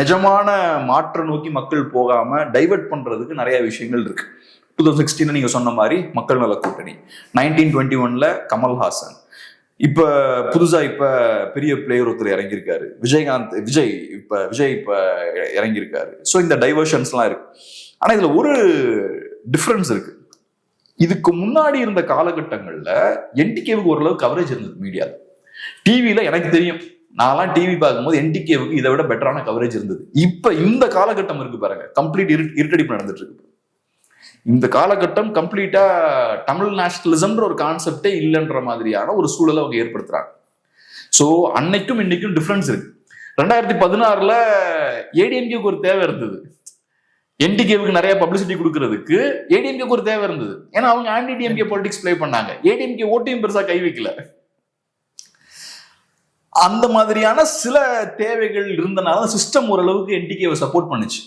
நிஜமான மாற்ற நோக்கி மக்கள் போகாம டைவர்ட் பண்றதுக்கு நிறைய விஷயங்கள் இருக்கு. 2016 நீங்க சொன்ன மாதிரி மக்கள் நல கூட்டணி, 1921 கமல்ஹாசன், இப்ப புதுசா இப்ப பெரிய பிளேயர் ஒருத்தர் இறங்கியிருக்காரு, விஜய் இப்ப இறங்கியிருக்காரு. ஸோ இந்த டைவர்ஷன்ஸ் எல்லாம் இருக்கு. ஆனா இதுல ஒரு டிஃபரன்ஸ் இருக்கு. இதுக்கு முன்னாடி இருந்த காலகட்டங்கள்ல என்டிகேவுக்கு ஓரளவு கவரேஜ் இருந்தது மீடியால. டிவியில எனக்கு தெரியும், நான்லாம் டிவி பார்க்கும்போது என்டிகேவுக்கு இதை விட பெட்டரான கவரேஜ் இருந்தது. இப்ப இந்த காலகட்டம் இருக்கு பாருங்க, கம்ப்ளீட் இருட்டடிப்பு நடந்துட்டு இருக்கு. இந்த காலகட்டம் கம்ப்ளீட்டா தமிழ் நேஷனலிசம்ன்ற ஒரு கான்செப்டே இல்லைன்ற மாதிரியான ஒரு சூழலை அவங்க ஏற்படுத்துறாங்க. ஸோ அன்னைக்கும் இன்னைக்கும் டிஃபரன்ஸ் இருக்கு. 2016 ஏடிஎம்கேக்கு ஒரு தேவை இருந்தது, என்டிகேவுக்கு நிறைய பப்ளிசிட்டி கொடுக்கறதுக்கு ஏடிஎம்கேக்கு ஒரு தேவை இருந்தது. ஏன்னா அவங்க ஆன்டி டிஎம்கே பாலிடிக்ஸ் பிளே பண்ணாங்க. ஏடிஎம்கே ஓட்டையும் பெருசா கை வைக்கல. அந்த மாதிரியான சில தேவைகள் இருந்தனால சிஸ்டம் ஓரளவுக்கு என்டிகேவை சப்போர்ட் பண்ணுச்சு.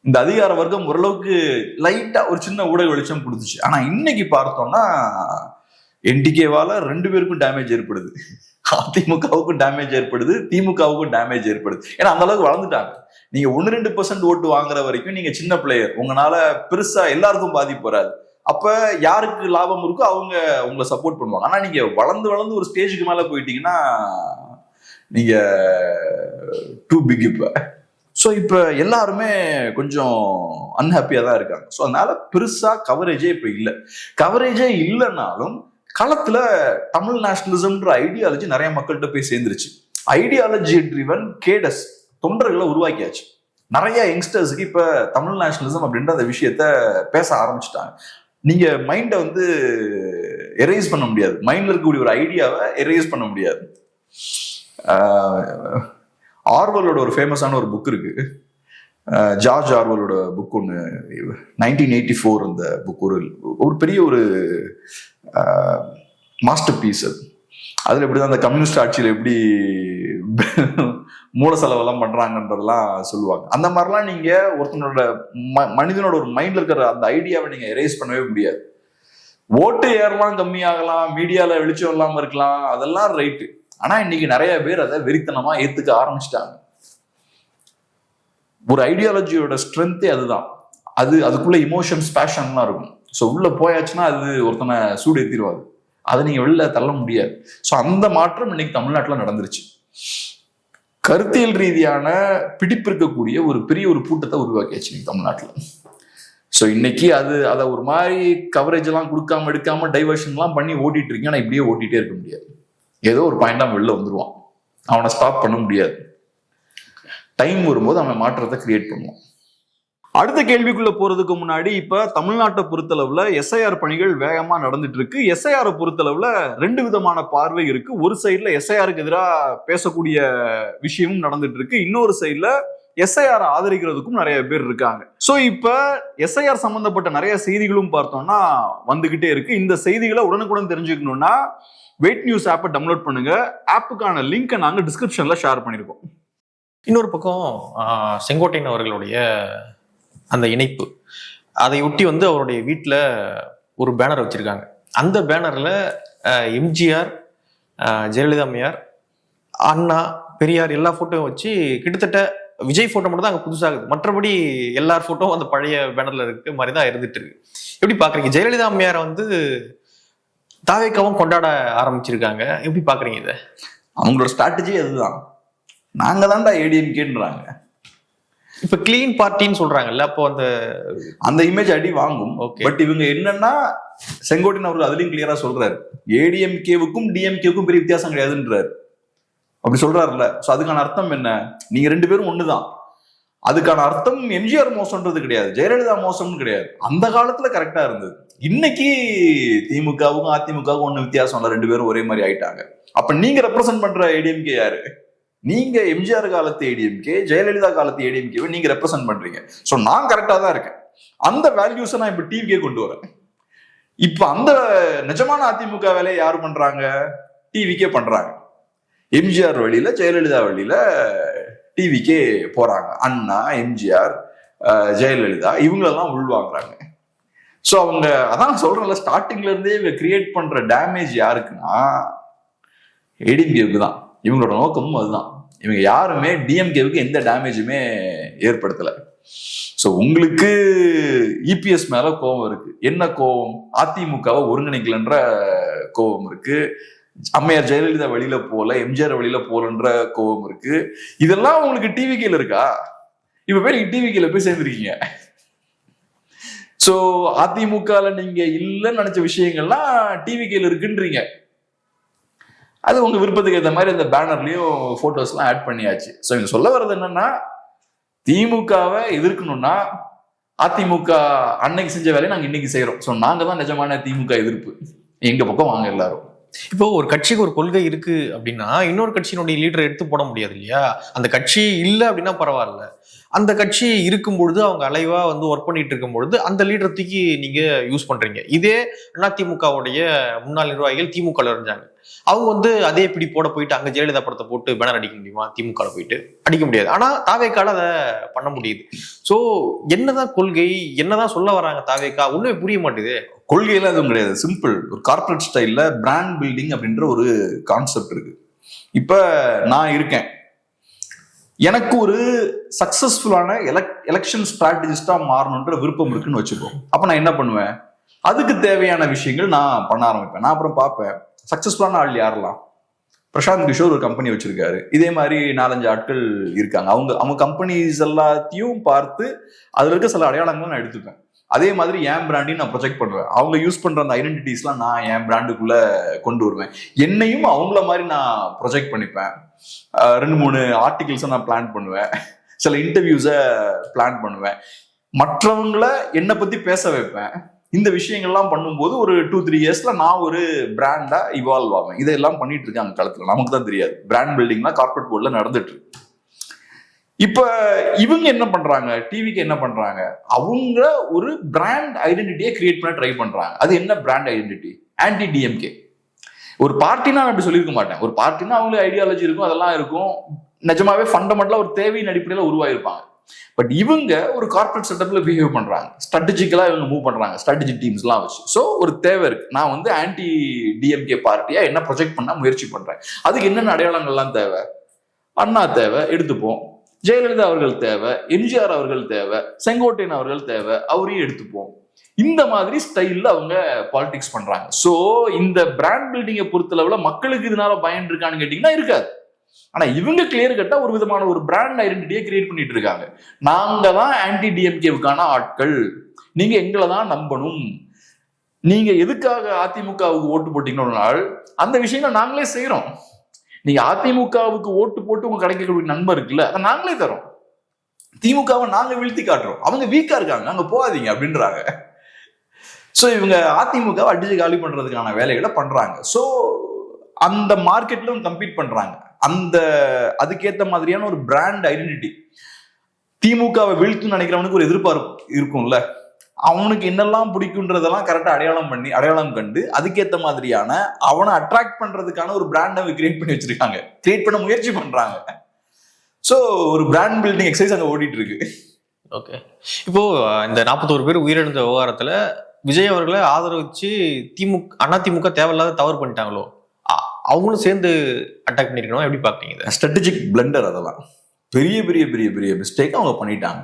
இந்த அதிகார வர்க்கம் ஓரளவுக்கு லைட்டா ஒரு சின்ன ஊடக வெளிச்சம் கொடுத்துச்சு. ஆனா இன்னைக்கு பார்த்தோம்னா என்டிகேவால 2 பேருக்கும் டேமேஜ் ஏற்படுது. அதிமுகவுக்கும் டேமேஜ் ஏற்படுது, திமுகவுக்கும் டேமேஜ் ஏற்படுது. ஏன்னா அந்த அளவுக்கு வளர்ந்துட்டாங்க. நீங்க 1-2% ஓட்டு வாங்குற வரைக்கும் நீங்க சின்ன பிளேயர், உங்களால பெருசா எல்லாருக்கும் பாதிப்பு வராது. அப்ப யாருக்கு லாபம் இருக்கோ அவங்க உங்களை சப்போர்ட் பண்ணுவாங்க. ஆனா நீங்க வளர்ந்து வளர்ந்து ஒரு ஸ்டேஜுக்கு மேல போயிட்டீங்கன்னா நீங்க டூ பிக். இப்ப எல்லாருமே கொஞ்சம் அன்ஹாப்பியா தான் இருக்காங்க. ஸோ அதனால பெருசா கவரேஜே இப்ப இல்லை. கவரேஜே இல்லைன்னாலும் களத்துல தமிழ் நேஷனலிசம்ன்ற ஐடியாலஜி நிறைய மக்கள்கிட்ட போய் சேர்ந்துருச்சு. ஐடியாலஜி ட்ரிவன் கேடஸ் தொண்டர்களை உருவாக்கியாச்சு. நிறைய யங்ஸ்டர்ஸுக்கு இப்ப தமிழ் நேஷனலிசம் அப்படின்ற அந்த விஷயத்த பேச ஆரம்பிச்சுட்டாங்க. நீங்க மைண்டை எரேஸ் பண்ண முடியாது. மைண்ட்ல இருக்கக்கூடிய ஒரு ஐடியாவை எரேஸ் பண்ண முடியாது. ஆர்வலோட ஒரு ஃபேமஸான ஒரு புக் இருக்கு, ஜார்ஜ் ஆர்வலோட புக் ஒன்று, 1984. அந்த புக் ஒரு பெரிய ஒரு மாஸ்டர் பீஸ். அதுல எப்படிதான் அந்த கம்யூனிஸ்ட் ஆட்சியில எப்படி மூல செலவெல்லாம் பண்றாங்கன்றதெல்லாம் சொல்லுவாங்க. அந்த மாதிரிலாம் நீங்க ஒருத்தனோட மனிதனோட ஒரு மைண்ட்ல இருக்கிற அந்த ஐடியாவை நீங்க எரேஸ் பண்ணவே முடியாது. ஓட்டு ஏறலாம், கம்மியாகலாம், மீடியால வெளிச்சம் இல்லாம இருக்கலாம், அதெல்லாம் ரைட்டு. ஆனா இன்னைக்கு நிறைய பேர் அதை வெறித்தனமா ஏத்துக்க ஆரம்பிச்சிட்டாங்க. ஒரு ஐடியாலஜியோட ஸ்ட்ரென்த்தே அதுதான். அதுக்குள்ள இமோஷன்ஸ், பேஷன்லாம் இருக்கும். ஸோ உள்ள போயாச்சுன்னா அது ஒருத்தனை சூடு ஏத்திடுவாது. அதை நீங்க வெளில தள்ள முடியாது. ஸோ அந்த மாற்றம் இன்னைக்கு தமிழ்நாட்டில் நடந்துருச்சு. கருத்தியல் ரீதியான பிடிப்பு இருக்கக்கூடிய ஒரு பெரிய ஒரு கூட்டத்தை உருவாக்கியாச்சு இன்னைக்கு தமிழ்நாட்டில். ஸோ இன்னைக்கு அதை ஒரு மாதிரி கவரேஜ் எல்லாம் கொடுக்காம எடுக்காம டைவர்ஷன்லாம் பண்ணி ஓட்டிட்டு இருக்கீங்க. ஆனால் இப்படியே ஓட்டிகிட்டே இருக்க முடியாது. ஏதோ ஒரு பாயிண்டா வெளில வந்துருவான். அவனை ஸ்டாப் பண்ண முடியாது. டைம் வரும்போது அவன் மாற்றத்தை கிரியேட் பண்ணுவான். அடுத்த கேள்விக்குள்ள போறதுக்கு முன்னாடி இப்ப தமிழ்நாட்டை பொறுத்தளவுல எஸ்ஐஆர் பணிகள் வேகமா நடந்துட்டு இருக்கு. எஸ்ஐஆரை பொறுத்தளவுல 2 விதமான பார்வை இருக்கு. ஒரு சைட்ல எஸ்ஐஆருக்கு எதிராக பேசக்கூடிய விஷயமும் நடந்துட்டு இருக்கு. இன்னொரு சைட்ல எஸ்ஐஆர் ஆதரிக்கிறதுக்கும் நிறைய பேர் இருக்காங்க. சோ இப்ப எஸ்ஐஆர் சம்பந்தப்பட்ட நிறைய செய்திகளும் பார்த்தோம்னா வந்துகிட்டே இருக்கு. இந்த செய்திகளை உடனுக்குடன் தெரிஞ்சுக்கணும்னா வெயிட் நியூஸ் ஆப்பை டவுன்லோட் பண்ணுங்க. ஆப்புக்கான லிங்கை நாங்க டிஸ்கிரிப்ஷன்ல ஷேர் பண்ணிருக்கோம். இன்னொரு பக்கம் செங்கோட்டையன் அவர்களுடைய அந்த இணைப்பு, அதை ஒட்டி அவருடைய வீட்டில் ஒரு பேனர் வச்சிருக்காங்க. அந்த பேனர்ல எம்ஜிஆர், ஜெயலலிதா அம்மையார், அண்ணா, பெரியார் எல்லா போட்டோவும் வச்சு, கிட்டத்தட்ட விஜய் போட்டோ மட்டும் தான் அங்கே புதுசாகுது. மற்றபடி எல்லார் போட்டோவும் அந்த பழைய பேனர்ல இருக்கு மாதிரி தான் இருந்துட்டு இருக்கு. எப்படி பாக்குறீங்க? ஜெயலலிதா அம்மையாரை தாவேக்காவும் கொண்டாட ஆரம்பிச்சிருக்காங்க. எப்படி பாக்குறீங்க இதை? அவங்களோட ஸ்ட்ராட்டஜி அதுதான். நாங்க தான்டா ஏடிஎம்கேன்றாங்க. இப்ப கிளீன் பார்ட்டின்னு சொல்றாங்கல்ல, அப்போ அந்த இமேஜ் அடி வாங்கும். பட் இவங்க என்னன்னா, செங்கோட்டையன் அவர்கள் அதுலயும் கிளியரா சொல்றாரு, ஏடிஎம்கேவுக்கும் டிஎம்கேவுக்கும் பெரிய வித்தியாசம் கிடையாதுன்றாரு. அப்படி சொல்றாருல்ல. சோ அதுக்கான அர்த்தம் என்ன? நீங்க 2 பேரும் ஒண்ணுதான். அதுக்கான அர்த்தம் எம்ஜிஆர் மோசம்ன்றது கிடையாது, ஜெயலலிதா மோசம்னு கிடையாது. அந்த காலத்துல கரெக்டா இருந்தது. இன்னைக்கு திமுகவுக்கும் அதிமுகவுக்கும் ஒண்ணு வித்தியாசம் இல்ல, 2 பேரும் ஒரே மாதிரி ஆயிட்டாங்க. அப்ப நீங்க ரெப்ரசென்ட் பண்ற ஏடிஎம்கே யாரு? நீங்க எம்ஜிஆர் காலத்து ஏடிஎம்கே, ஜெயலலிதா காலத்து ஏடிஎம்கேவை நீங்க ரெப்ரசென்ட் பண்றீங்க. சோ நான் கரெக்டா தான் இருக்கேன். அந்த வேல்யூஸை நான் இப்ப டிவிக்கே கொண்டு வரேன். இப்ப அந்த நிஜமான அதிமுக வேலையை யாரு பண்றாங்க? டிவிக்கே பண்றாங்க. எம்ஜிஆர் வழியில, ஜெயலலிதா வழியில டிவிக்கே போறாங்க. அண்ணா, எம்ஜிஆர், ஜெயலலிதா இவங்களெல்லாம் உள்வாங்குறாங்க. ஸோ அவங்க அதான் சொல்றேன்ல, ஸ்டார்டிங்ல இருந்தே இவங்க கிரியேட் பண்ற டேமேஜ் யாருக்குன்னா ஏடிஎம்கேவுக்கு தான். இவங்களோட நோக்கமும் அதுதான். இவங்க யாருமே டிஎம்கேவுக்கு எந்த டேமேஜுமே ஏற்படுத்தல. ஸோ உங்களுக்கு இபிஎஸ் மேல கோபம் இருக்கு. என்ன கோபம்? அதிமுகவை ஒருங்கிணைக்கலன்ற கோபம் இருக்கு. அம்மையார் ஜெயலலிதா வழியில போல, எம்ஜிஆர் வழியில போலன்ற கோபம் இருக்கு. இதெல்லாம் உங்களுக்கு டிவிகேல இருக்கா? இப்ப போய் நீங்க டிவிகேல போய் சேர்ந்துருக்கீங்க. சோ அதிமுகல நீங்க இல்லைன்னு நினைச்ச விஷயங்கள்லாம் டிவிகேல இருக்குன்றீங்க. அது உங்க விருப்பத்துக்கு ஏற்ற மாதிரி அந்த பேனர்லயும் போட்டோஸ் எல்லாம் ஆட் பண்ணியாச்சு. சோ இங்க சொல்ல வர்றது என்னன்னா, திமுகவை எதிர்க்கணும்னா அதிமுக அன்னைக்கு செஞ்ச வேலையை நாங்க இன்னைக்கு செய்யறோம். சோ நாங்க தான் நிஜமான திமுக எதிர்ப்பு. எங்க பக்கம் வாங்க எல்லாரும். இப்போ ஒரு கட்சிக்கு ஒரு கொள்கை இருக்கு அப்படின்னா இன்னொரு கட்சியினுடைய லீடரை எடுத்து போட முடியாது இல்லையா? அந்த கட்சி இல்லை அப்படின்னா பரவாயில்ல, அந்த கட்சி இருக்கும் பொழுது அவங்க அலைவா ஒர்க் பண்ணிட்டு இருக்கும் பொழுது அந்த லீடர் தூக்கி நீங்க யூஸ் பண்றீங்க. இதே அதிமுகவுடைய முன்னாள் நிர்வாகிகள் திமுக இருந்தாங்க. அவங்க அதே இப்படி போட போயிட்டு அங்க ஜெயலலிதா படத்தை போட்டு பேனர் அடிக்க முடியுமா? திமுக போயிட்டு அடிக்க முடியாது. ஆனா தாவேக்கால அதை பண்ண முடியுது. சோ என்னதான் கொள்கை, என்னதான் சொல்ல வராங்க தாவேக்கா? ஒண்ணுமே புரிய மாட்டேது. கொள்கையெல்லாம் எதுவும் கிடையாது. சிம்பிள். ஒரு கார்பரேட் ஸ்டைல்ல பிராண்ட் பில்டிங் அப்படின்ற ஒரு கான்செப்ட் இருக்கு. இப்ப நான் இருக்கேன், எனக்கு ஒரு சக்சஸ்ஃபுல்லான எலெக்ஷன் ஸ்ட்ராட்டஜிஸ்டா மாறணுன்ற விருப்பம் இருக்குன்னு வச்சுப்போம். அப்ப நான் என்ன பண்ணுவேன், அதுக்கு தேவையான விஷயங்கள் நான் பண்ண ஆரம்பிப்பேன். நான் அப்புறம் பார்ப்பேன் சக்சஸ்ஃபுல்லான ஆள் யாரெல்லாம். பிரசாந்த் கிஷோர் ஒரு கம்பெனி வச்சிருக்காரு, இதே மாதிரி 4-5 ஆட்கள் இருக்காங்க. அவங்க கம்பெனிஸ் எல்லாத்தையும் பார்த்து அதுல இருக்க சில அடையாளங்கள் நான் எடுத்துப்பேன். அதே மாதிரி என் பிராண்டையும் நான் ப்ரொஜெக்ட் பண்ணுவேன். அவங்க யூஸ் பண்ற அந்த ஐடென்டிட்டிஸ்லாம் நான் என் பிராண்டுக்குள்ள கொண்டு வருவேன். என்னையும் அவங்கள மாதிரி நான் ப்ரொஜெக்ட் பண்ணிப்பேன். 2-3 ஆர்டிகிள்ஸை நான் பிளான் பண்ணுவேன், சில இன்டர்வியூஸை பிளான் பண்ணுவேன், மற்றவங்களை என்னை பத்தி பேச வைப்பேன். இந்த விஷயங்கள்லாம் பண்ணும்போது ஒரு 2-3 இயர்ஸ்ல நான் ஒரு பிராண்டா இவால்வ் ஆவேன். இதெல்லாம் பண்ணிட்டு இருக்கேன் அந்த காலத்துல, நமக்கு தான் தெரியாது. பிராண்ட் பில்டிங்லாம் கார்பரேட் போர்ட்ல நடந்துட்டு இருக்கு. இப்ப இவங்க என்ன பண்றாங்க, டிவிக்கு என்ன பண்றாங்க, அவங்க ஒரு பிராண்ட் ஐடென்டிட்டியை கிரியேட் பண்ண ட்ரை பண்றாங்க. அது என்ன பிராண்ட் ஐடென்டிட்டி? Anti DMK. ஒரு பார்ட்டினா நான் அப்படி சொல்லியிருக்க மாட்டேன். ஒரு பார்ட்டினா அவங்களுக்கு ஐடியாலஜி இருக்கும், அதெல்லாம் இருக்கும், நிஜமாவே ஃபண்டமெண்டலா ஒரு தேவையின் அடிப்படையில் உருவாயிருப்பாங்க. பட் இவங்க ஒரு கார்பரேட் செட்டப்ல பிஹேவ் பண்றாங்க, ஸ்ட்ராட்டஜிக்கலா இவங்க மூவ் பண்றாங்க, ஸ்ட்ராட்டஜி டீம்ஸ்லாம் வச்சு. ஸோ ஒரு தேவை இருக்கு, நான் வந்து ஆன்டி டிஎம்கே பார்ட்டியா என்ன ப்ரொஜெக்ட் பண்ண முயற்சி பண்றேன். அதுக்கு என்னென்ன அடையாளங்கள்லாம் தேவை? அண்ணா தேவை, எடுத்துப்போம். ஜெயலலிதா அவர்கள் தேவை, எம்ஜிஆர் அவர்கள் தேவை, செங்கோட்டையன் அவர்கள் தேவை, அவரையும் எடுத்துப்போம். இந்த மாதிரி ஸ்டைல்ல அவங்க பாலிடிக்ஸ் பண்றாங்க. ஸோ இந்த பிராண்ட் பில்டிங்கை பொறுத்தளவுல மக்களுக்கு இதனால பயன் இருக்கான்னு கேட்டீங்கன்னா இருக்காது. ஆனா இவங்க கிளியர் கட்டா ஒரு விதமான ஒரு பிராண்ட் ஐடென்டிட்டியை கிரியேட் பண்ணிட்டு இருக்காங்க. நாங்க தான் ஆன்டி டிஎம்கேவுக்கான ஆட்கள், நீங்க எங்களை தான் நம்பணும், நீங்க எதுக்காக அதிமுகவுக்கு ஓட்டு போட்டீங்கன்னாலும் அந்த விஷயங்கள் நாங்களே செய்யறோம். நீங்க அதிமுகவுக்கு ஓட்டு போட்டு உங்க கிடைக்கக்கூடிய நண்பர் இருக்குல்ல, அதை நாங்களே தரோம். திமுகவை நாங்க வீழ்த்தி காட்டுறோம், அவங்க வீக்கா இருக்காங்க, அங்க போகாதீங்க அப்படின்றாங்க. ஸோ இவங்க அதிமுகவை அடிச்சு காலி பண்றதுக்கான வேலைகளை பண்றாங்க. ஸோ அந்த மார்க்கெட்ல கம்பீட் பண்றாங்க. அந்த அதுக்கேற்ற மாதிரியான ஒரு பிராண்ட் ஐடென்டிட்டி. திமுகவை வீழ்த்துன்னு நினைக்கிறவனுக்கு ஒரு எதிர்பார்ப்பு இருக்கும்ல, அவனுக்கு என்னெல்லாம் பிடிக்குன்றதெல்லாம் கரெக்டா அடையாளம் கண்டு அதுக்கேற்ற மாதிரியான அவனை அட்ராக்ட் பண்றதுக்கான ஒரு பிராண்டை கிரியேட் பண்ணி வச்சிருக்காங்க, கிரியேட் பண்ண முயற்சி பண்றாங்க. ஸோ ஒரு பிராண்ட் பில்டிங் எக்ஸசைஸ் அங்க ஓடிட்டு இருக்கு. ஓகே, இப்போ இந்த 41 பேர் உயிரிழந்த விவகாரத்துல விஜய் அவர்களை ஆதரவிச்சு அதிமுக தேவையில்லாத தவறு பண்ணிட்டாங்களோ, அவங்களும் சேர்ந்து அட்டாக் பண்ணிருக்கணும், எப்படி பாக்குறீங்க? ஸ்ட்ராட்டஜிக் பிளண்டர், அதெல்லாம் பெரிய பெரிய பெரிய பெரிய மிஸ்டேக் அவங்க பண்ணிட்டாங்க.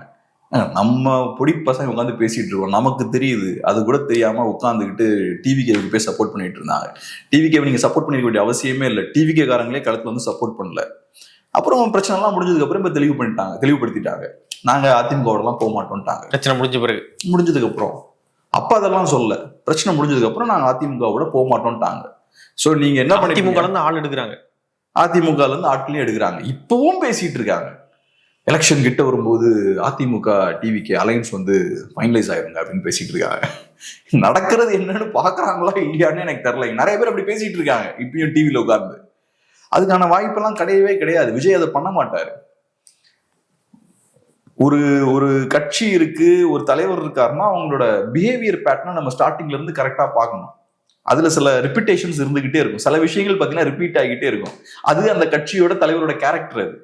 நம்ம பொடி பசங்க உட்காந்து பேசிட்டு இருக்கோம், நமக்கு தெரியுது, அது கூட தெரியாம உட்காந்துக்கிட்டு டிவிகேவுக்கு போய் சப்போர்ட் பண்ணிட்டு இருந்தாங்க. டிவிகேவை நீங்க சப்போர்ட் பண்ணிக்க வேண்டிய அவசியமே இல்லை, டிவிகே காரங்களே களத்துல வந்து சப்போர்ட் பண்ணல. அப்புறம் பிரச்சனை எல்லாம் முடிஞ்சதுக்கு அப்புறம் இப்ப தெளிவுபடுத்திட்டாங்க, நாங்க அதிமுகவோடலாம் போக மாட்டோம்ட்டாங்க. பிரச்சனை முடிஞ்சதுக்கு அப்புறம் அப்ப அதெல்லாம் சொல்ல, பிரச்சனை முடிஞ்சதுக்கு அப்புறம் நாங்க அதிமுகவோட போக மாட்டோம்ட்டாங்க. சோ நீங்க என்ன பண்ணி அதிமுக ஆள் எடுக்கிறாங்க, அதிமுக இருந்து ஆட்களையும் எடுக்கிறாங்க. இப்பவும் பேசிட்டு இருக்காங்க, எலெக்ஷன் கிட்ட வரும்போது அதிமுக டிவிக்கு அலையன்ஸ் வந்து ஃபைனலைஸ் ஆயிருங்க அப்படின்னு பேசிட்டு இருக்காங்க. நடக்கிறது என்னன்னு பாக்குறாங்களா இல்லையான்னு எனக்கு தெரியல. நிறைய பேர் அப்படி பேசிட்டு இருக்காங்க இப்பயும் டிவியில உட்கார்ந்து. அதுக்கான வாய்ப்பெல்லாம் கிடையவே கிடையாது. விஜய் அதை பண்ண மாட்டாரு. ஒரு கட்சி இருக்கு, ஒரு தலைவர் இருக்காருன்னா அவங்களோட பிஹேவியர் பேட்டர்னை நம்ம ஸ்டார்டிங்ல இருந்து கரெக்டா பார்க்கணும். அதுல சில ரிப்பீட்டேஷன்ஸ் இருந்துகிட்டே இருக்கும், சில விஷயங்கள் பார்த்தீங்கன்னா ரிப்பீட் ஆகிட்டே இருக்கும். அது அந்த கட்சியோட தலைவரோட கேரக்டர், அது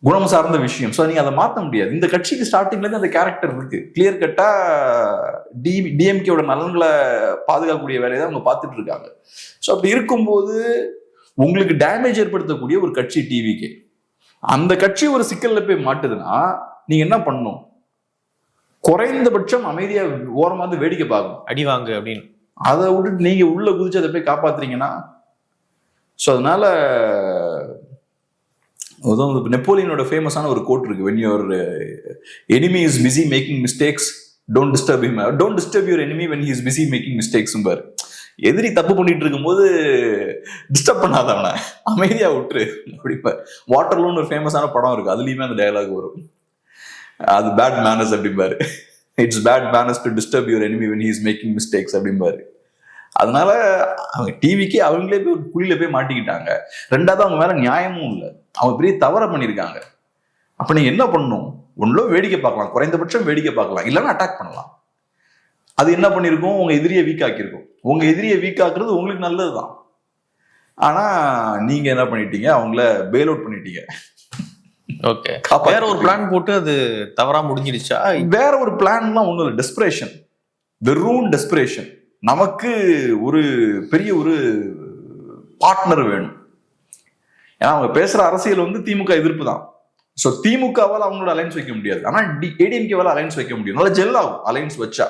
குணம் சார்ந்த விஷயம். ஸோ நீங்க அதை மாற்ற முடியாது. இந்த கட்சிக்கு ஸ்டார்டிங்ல இருந்து அந்த கேரக்டர் இருக்கு. கிளியர் கட்டா டிஎம்கேவோட நலன்களை பாதுகாக்கக்கூடிய வேலையை தான் அவங்க பார்த்துட்டு இருக்காங்க. ஸோ அப்படி இருக்கும்போது உங்களுக்கு டேமேஜ் ஏற்படுத்தக்கூடிய ஒரு கட்சி டிவிகே, அந்த கட்சி ஒரு சிக்கல்ல போய் மாட்டுதுன்னா நீங்க என்ன பண்ணணும்? குறைந்தபட்சம் அமைதியா ஓரமாவது வேடிக்கை பார்க்கணும், அடிவாங்க அப்படின்னு. அதை விட்டு நீங்க உள்ள குதிச்சு அதை போய் காப்பாத்துறீங்கன்னா, ஸோ அதனால நெப்போலியனோட ஃபேமஸான ஒரு கோட் இருக்கு, when your enemy is busy making mistakes, don't disturb him. Don't disturb your enemy when he is busy making mistakes. எதிரி தப்பு பண்ணிட்டு இருக்கும்போது டிஸ்டர்ப் பண்ணாத, அவனை அமைதியா விட்டுரு அப்படிப்ப. வாட்டர்லூன்னு ஒரு ஃபேமஸான படம் இருக்கு, அதுலயுமே அந்த டயலாக் வரும், அது பேட் மேனர்ஸ் அப்படிம்பாரு. It's bad manners to disturb your enemy when he is making mistakes அப்படிம்பாரு. அதனால அவங்க டிவிக்கு அவங்களே போய் குழியில போய் மாட்டிக்கிட்டாங்க. ரெண்டாவது அவங்க மேல நியாயமும் இல்லை, அவங்க பெரிய தவற பண்ணியிருக்காங்க. அப்ப நீங்க என்ன பண்ணணும்? ஒன்றும் வேடிக்கை பார்க்கலாம், குறைந்தபட்சம் வேடிக்கை பார்க்கலாம், இல்லைன்னா அட்டாக் பண்ணலாம். அது என்ன பண்ணிருக்கும்? உங்க எதிரியை வீக் ஆக்கியிருக்கும். உங்க எதிரியை வீக் ஆக்குறது உங்களுக்கு நல்லதுதான். ஆனா நீங்க என்ன பண்ணிட்டீங்க? அவங்கள பெயில் அவுட் பண்ணிட்டீங்க. ஓகே, வேற ஒரு பிளான் போட்டு அது தவறா முடிஞ்சிடுச்சா? வேற ஒரு பிளான்லாம் ஒண்ணும் இல்லை, டெஸ்பிரேஷன், வெறும் டெஸ்பிரேஷன். நமக்கு ஒரு பெரிய ஒரு பார்ட்னர் வேணும், ஏன்னா அவங்க பேசுற அரசியல் வந்து திமுக எதிர்ப்பு தான். ஸோ திமுகவால் அவங்களோட அலைன்ஸ் வைக்க முடியாது, ஆனா ஏடிஎம்கேவால் அலைன்ஸ் வைக்க முடியும். நல்லா ஜெல் ஆகும் அலைன்ஸ் வச்சா.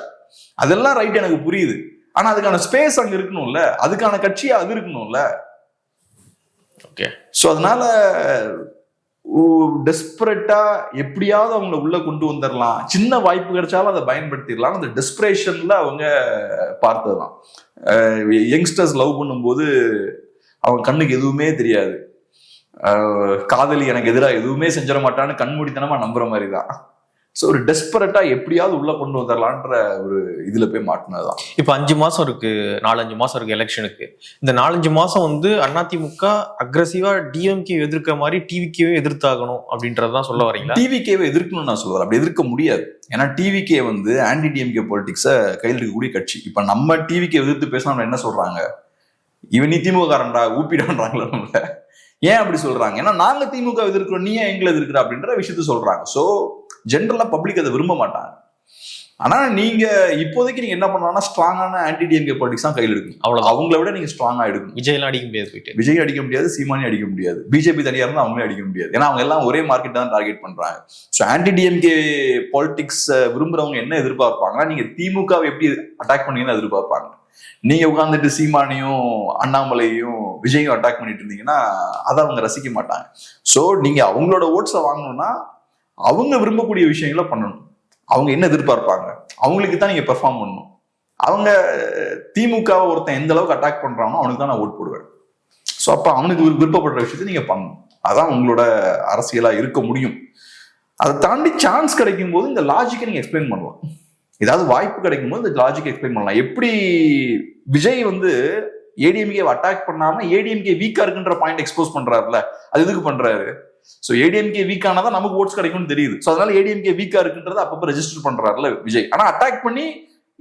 அதெல்லாம் ரைட், எனக்கு புரியுது. ஆனா அதுக்கான ஸ்பேஸ் அங்க இருக்கணும்ல, அதுக்கான கட்சியா அது இருக்கணும்ல. ஓகே. ஸோ அதனால டெஸ்பரேட்டா எப்படியாவது அவங்கள உள்ள கொண்டு வந்துடலாம், சின்ன வாய்ப்பு கிடைச்சாலும் அதை பயன்படுத்திடலாம். அந்த டெஸ்பரேஷன்ல அவங்க பார்த்ததுதான். யங்ஸ்டர்ஸ் லவ் பண்ணும்போது அவங்க கண்ணுக்கு எதுவுமே தெரியாது, காதலி எனக்கு எதிராக எதுவுமே செஞ்சிட மாட்டான்னு கண்மூடித்தனமா நம்புற மாதிரி தான். ஸோ ஒரு டெஸ்பரேட்டா எப்படியாவது உள்ள கொண்டு வந்துடலான்ற ஒரு இதுல போய் மாட்டினதுதான். இப்ப 5 மாசம் இருக்கு, 4-5 மாசம் இருக்கு எலெக்ஷனுக்கு. இந்த 4-5 மாசம் வந்து அதிமுக அக்ரெசிவா டிஎம்கே எதிர்க்கிற மாதிரி டிவிகேவே எதிர்த்தாகணும் அப்படின்றதான் சொல்ல வரீங்களா? டிவிகேவை எதிர்க்கணும்னு நான் சொல்லுவேன். அப்படி எதிர்க்க முடியாது. ஏன்னா டிவிகே வந்து ஆன்டி டிஎம்கே பொலிட்டிக்ஸை கையில் இருக்கக்கூடிய கட்சி. இப்ப நம்ம டிவிகே எதிர்த்து பேசினா என்ன சொல்றாங்க, இவன் நீ திமுக காரன்டா ஊப்பிடான்றாங்களா நம்மள. ஏன் அப்படி சொல்றாங்க? ஏன்னா நாங்க திமுக எதிர்க்கிறோம், நீ ஏன் எங்களை எதிர்க்கிற அப்படின்ற விஷயத்த சொல்றாங்க. ஸோ ஜென்ரலா பப்ளிக் அதை விரும்ப மாட்டாங்க. ஆனா நீங்க இப்போதைக்கு நீங்க என்ன பண்ணலாம்னா ஸ்ட்ராங்கான ஆன்டி டிஎம்கே பாலிடிக்ஸ் தான் கையில் எடுக்கணும். அவ்வளவு, அவங்கள விட நீங்க ஸ்ட்ராங்கா எடுக்கணும். விஜய்லாம் அடிக்க முடியாது, போயிட்டு விஜய் அடிக்க முடியாது, சீமானி அடிக்க முடியாது, பிஜேபி தனியா இருந்தா அவங்களே அடிக்க முடியாது. ஏன்னா அவங்க எல்லாம் ஒரே மார்க்கெட் தான் டார்கெட் பண்றாங்க. ஸோ ஆன்டி டிஎம்கே பாலிடிக்ஸ் விரும்புறவங்க என்ன எதிர்பார்ப்பாங்கன்னா, நீங்க திமுகவை எப்படி அட்டாக் பண்ணீங்கன்னு எதிர்பார்ப்பாங்க. நீங்க உட்கார்ந்துட்டு சீமானையும் அண்ணாமலையும் விஜயும் அட்டாக் பண்ணிட்டு இருந்தீங்கன்னா அதை அவங்க ரசிக்க மாட்டாங்க. ஸோ நீங்க அவங்களோட ஓட்ஸை வாங்கணும்னா அவங்க விரும்பக்கூடிய விஷயங்களை பண்ணணும். அவங்க என்ன எதிர்பார்ப்பாங்க அவங்களுக்கு தான் நீங்க பெர்ஃபார்ம் பண்ணணும். அவங்க திமுகவை ஒருத்தன் எந்த அளவுக்கு அட்டாக் பண்றானோ அவனுக்கு தான் நான் ஓட் போடுவேன். ஸோ அப்ப அவனுக்கு விருப்பப்படுற விஷயத்தை நீங்க பண்ணணும். அதான் உங்களோட அரசியலா இருக்க முடியும். அதை தாண்டி சான்ஸ் கிடைக்கும் போது இந்த லாஜிக்கை நீங்க எக்ஸ்பிளைன் பண்ணலாம். ஏதாவது வாய்ப்பு கிடைக்கும் போது இந்த லாஜிக்கை எக்ஸ்பிளைன் பண்ணலாம். எப்படி விஜய் வந்து ஏடிஎம்கே அட்டாக் பண்ணாம ஏடிஎம்கே வீக்கா இருக்குன்ற பாயிண்ட் எக்ஸ்போஸ் பண்றாருல, அது எதுக்கு பண்றாரு? ஸோ ஏடிஎம்கே வீக்கானதான் நமக்கு ஓட்ஸ் கிடைக்கும்னு தெரியுது. ஸோ அதனால ஏடிஎம்கே வீக்கா இருக்குன்றத அப்பப்போ ரெஜிஸ்டர் பண்றாருல விஜய். ஆனா அட்டாக் பண்ணி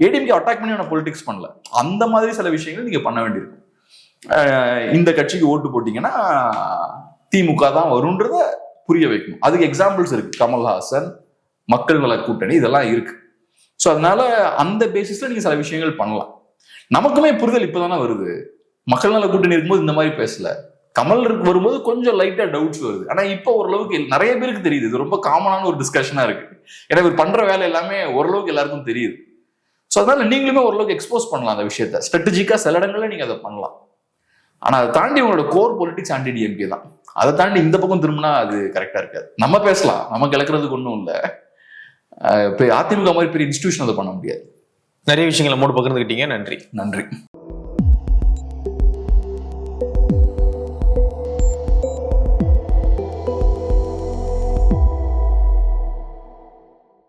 ஏடிஎம்கே அட்டாக் பண்ணி அவனை பொலிட்டிக்ஸ் பண்ணல. அந்த மாதிரி சில விஷயங்கள் நீங்க பண்ண வேண்டியிருக்கும். இந்த கட்சிக்கு ஓட்டு போட்டீங்கன்னா திமுக தான் வரும்ன்றத புரிய வைக்கணும். அதுக்கு எக்ஸாம்பிள்ஸ் இருக்கு. கமல்ஹாசன், மக்கள் நல கூட்டணி, இதெல்லாம் இருக்கு. ஸோ அதனால அந்த பேசிஸ்ல நீங்க சில விஷயங்கள் பண்ணலாம். நமக்குமே புரிதல் இப்பதானே வருது. மக்கள் நல கூட்டணி இருக்கும்போது இந்த மாதிரி பேசல, கமல் வரும்போது கொஞ்சம் லைட்டா டவுட்ஸ் வருது. ஆனா இப்போ ஓரளவுக்கு நிறைய பேருக்கு தெரியுது. இது ரொம்ப காமனான ஒரு டிஸ்கஷனா இருக்கு. ஏன்னா இவர் பண்ற வேலை எல்லாமே ஓரளவுக்கு எல்லாருக்கும் தெரியுது. ஸோ அதனால நீங்களுமே ஓரளவுக்கு எக்ஸ்போஸ் பண்ணலாம் அந்த விஷயத்த. ஸ்ட்ராட்டஜிக்கா சில இடங்கள்ல நீங்க அதை பண்ணலாம். ஆனா அதை தாண்டி உங்களோட கோர் பொலிட்டிக்ஸ் ஆன்டி டிஎம்கே தான். அதை தாண்டி இந்த பக்கம் திரும்பினா அது கரெக்டா இருக்காது. நம்ம பேசலாம், நமக்கு இழக்கிறதுக்கு ஒன்றும் இல்லை. அதிமுக மாதிரி பெரிய இன்ஸ்டிடியூஷன் அதை பண்ண முடியாது. நிறைய விஷயங்களை மூடு பகிர்ந்துக்கிட்டீங்க. நன்றி. நன்றி.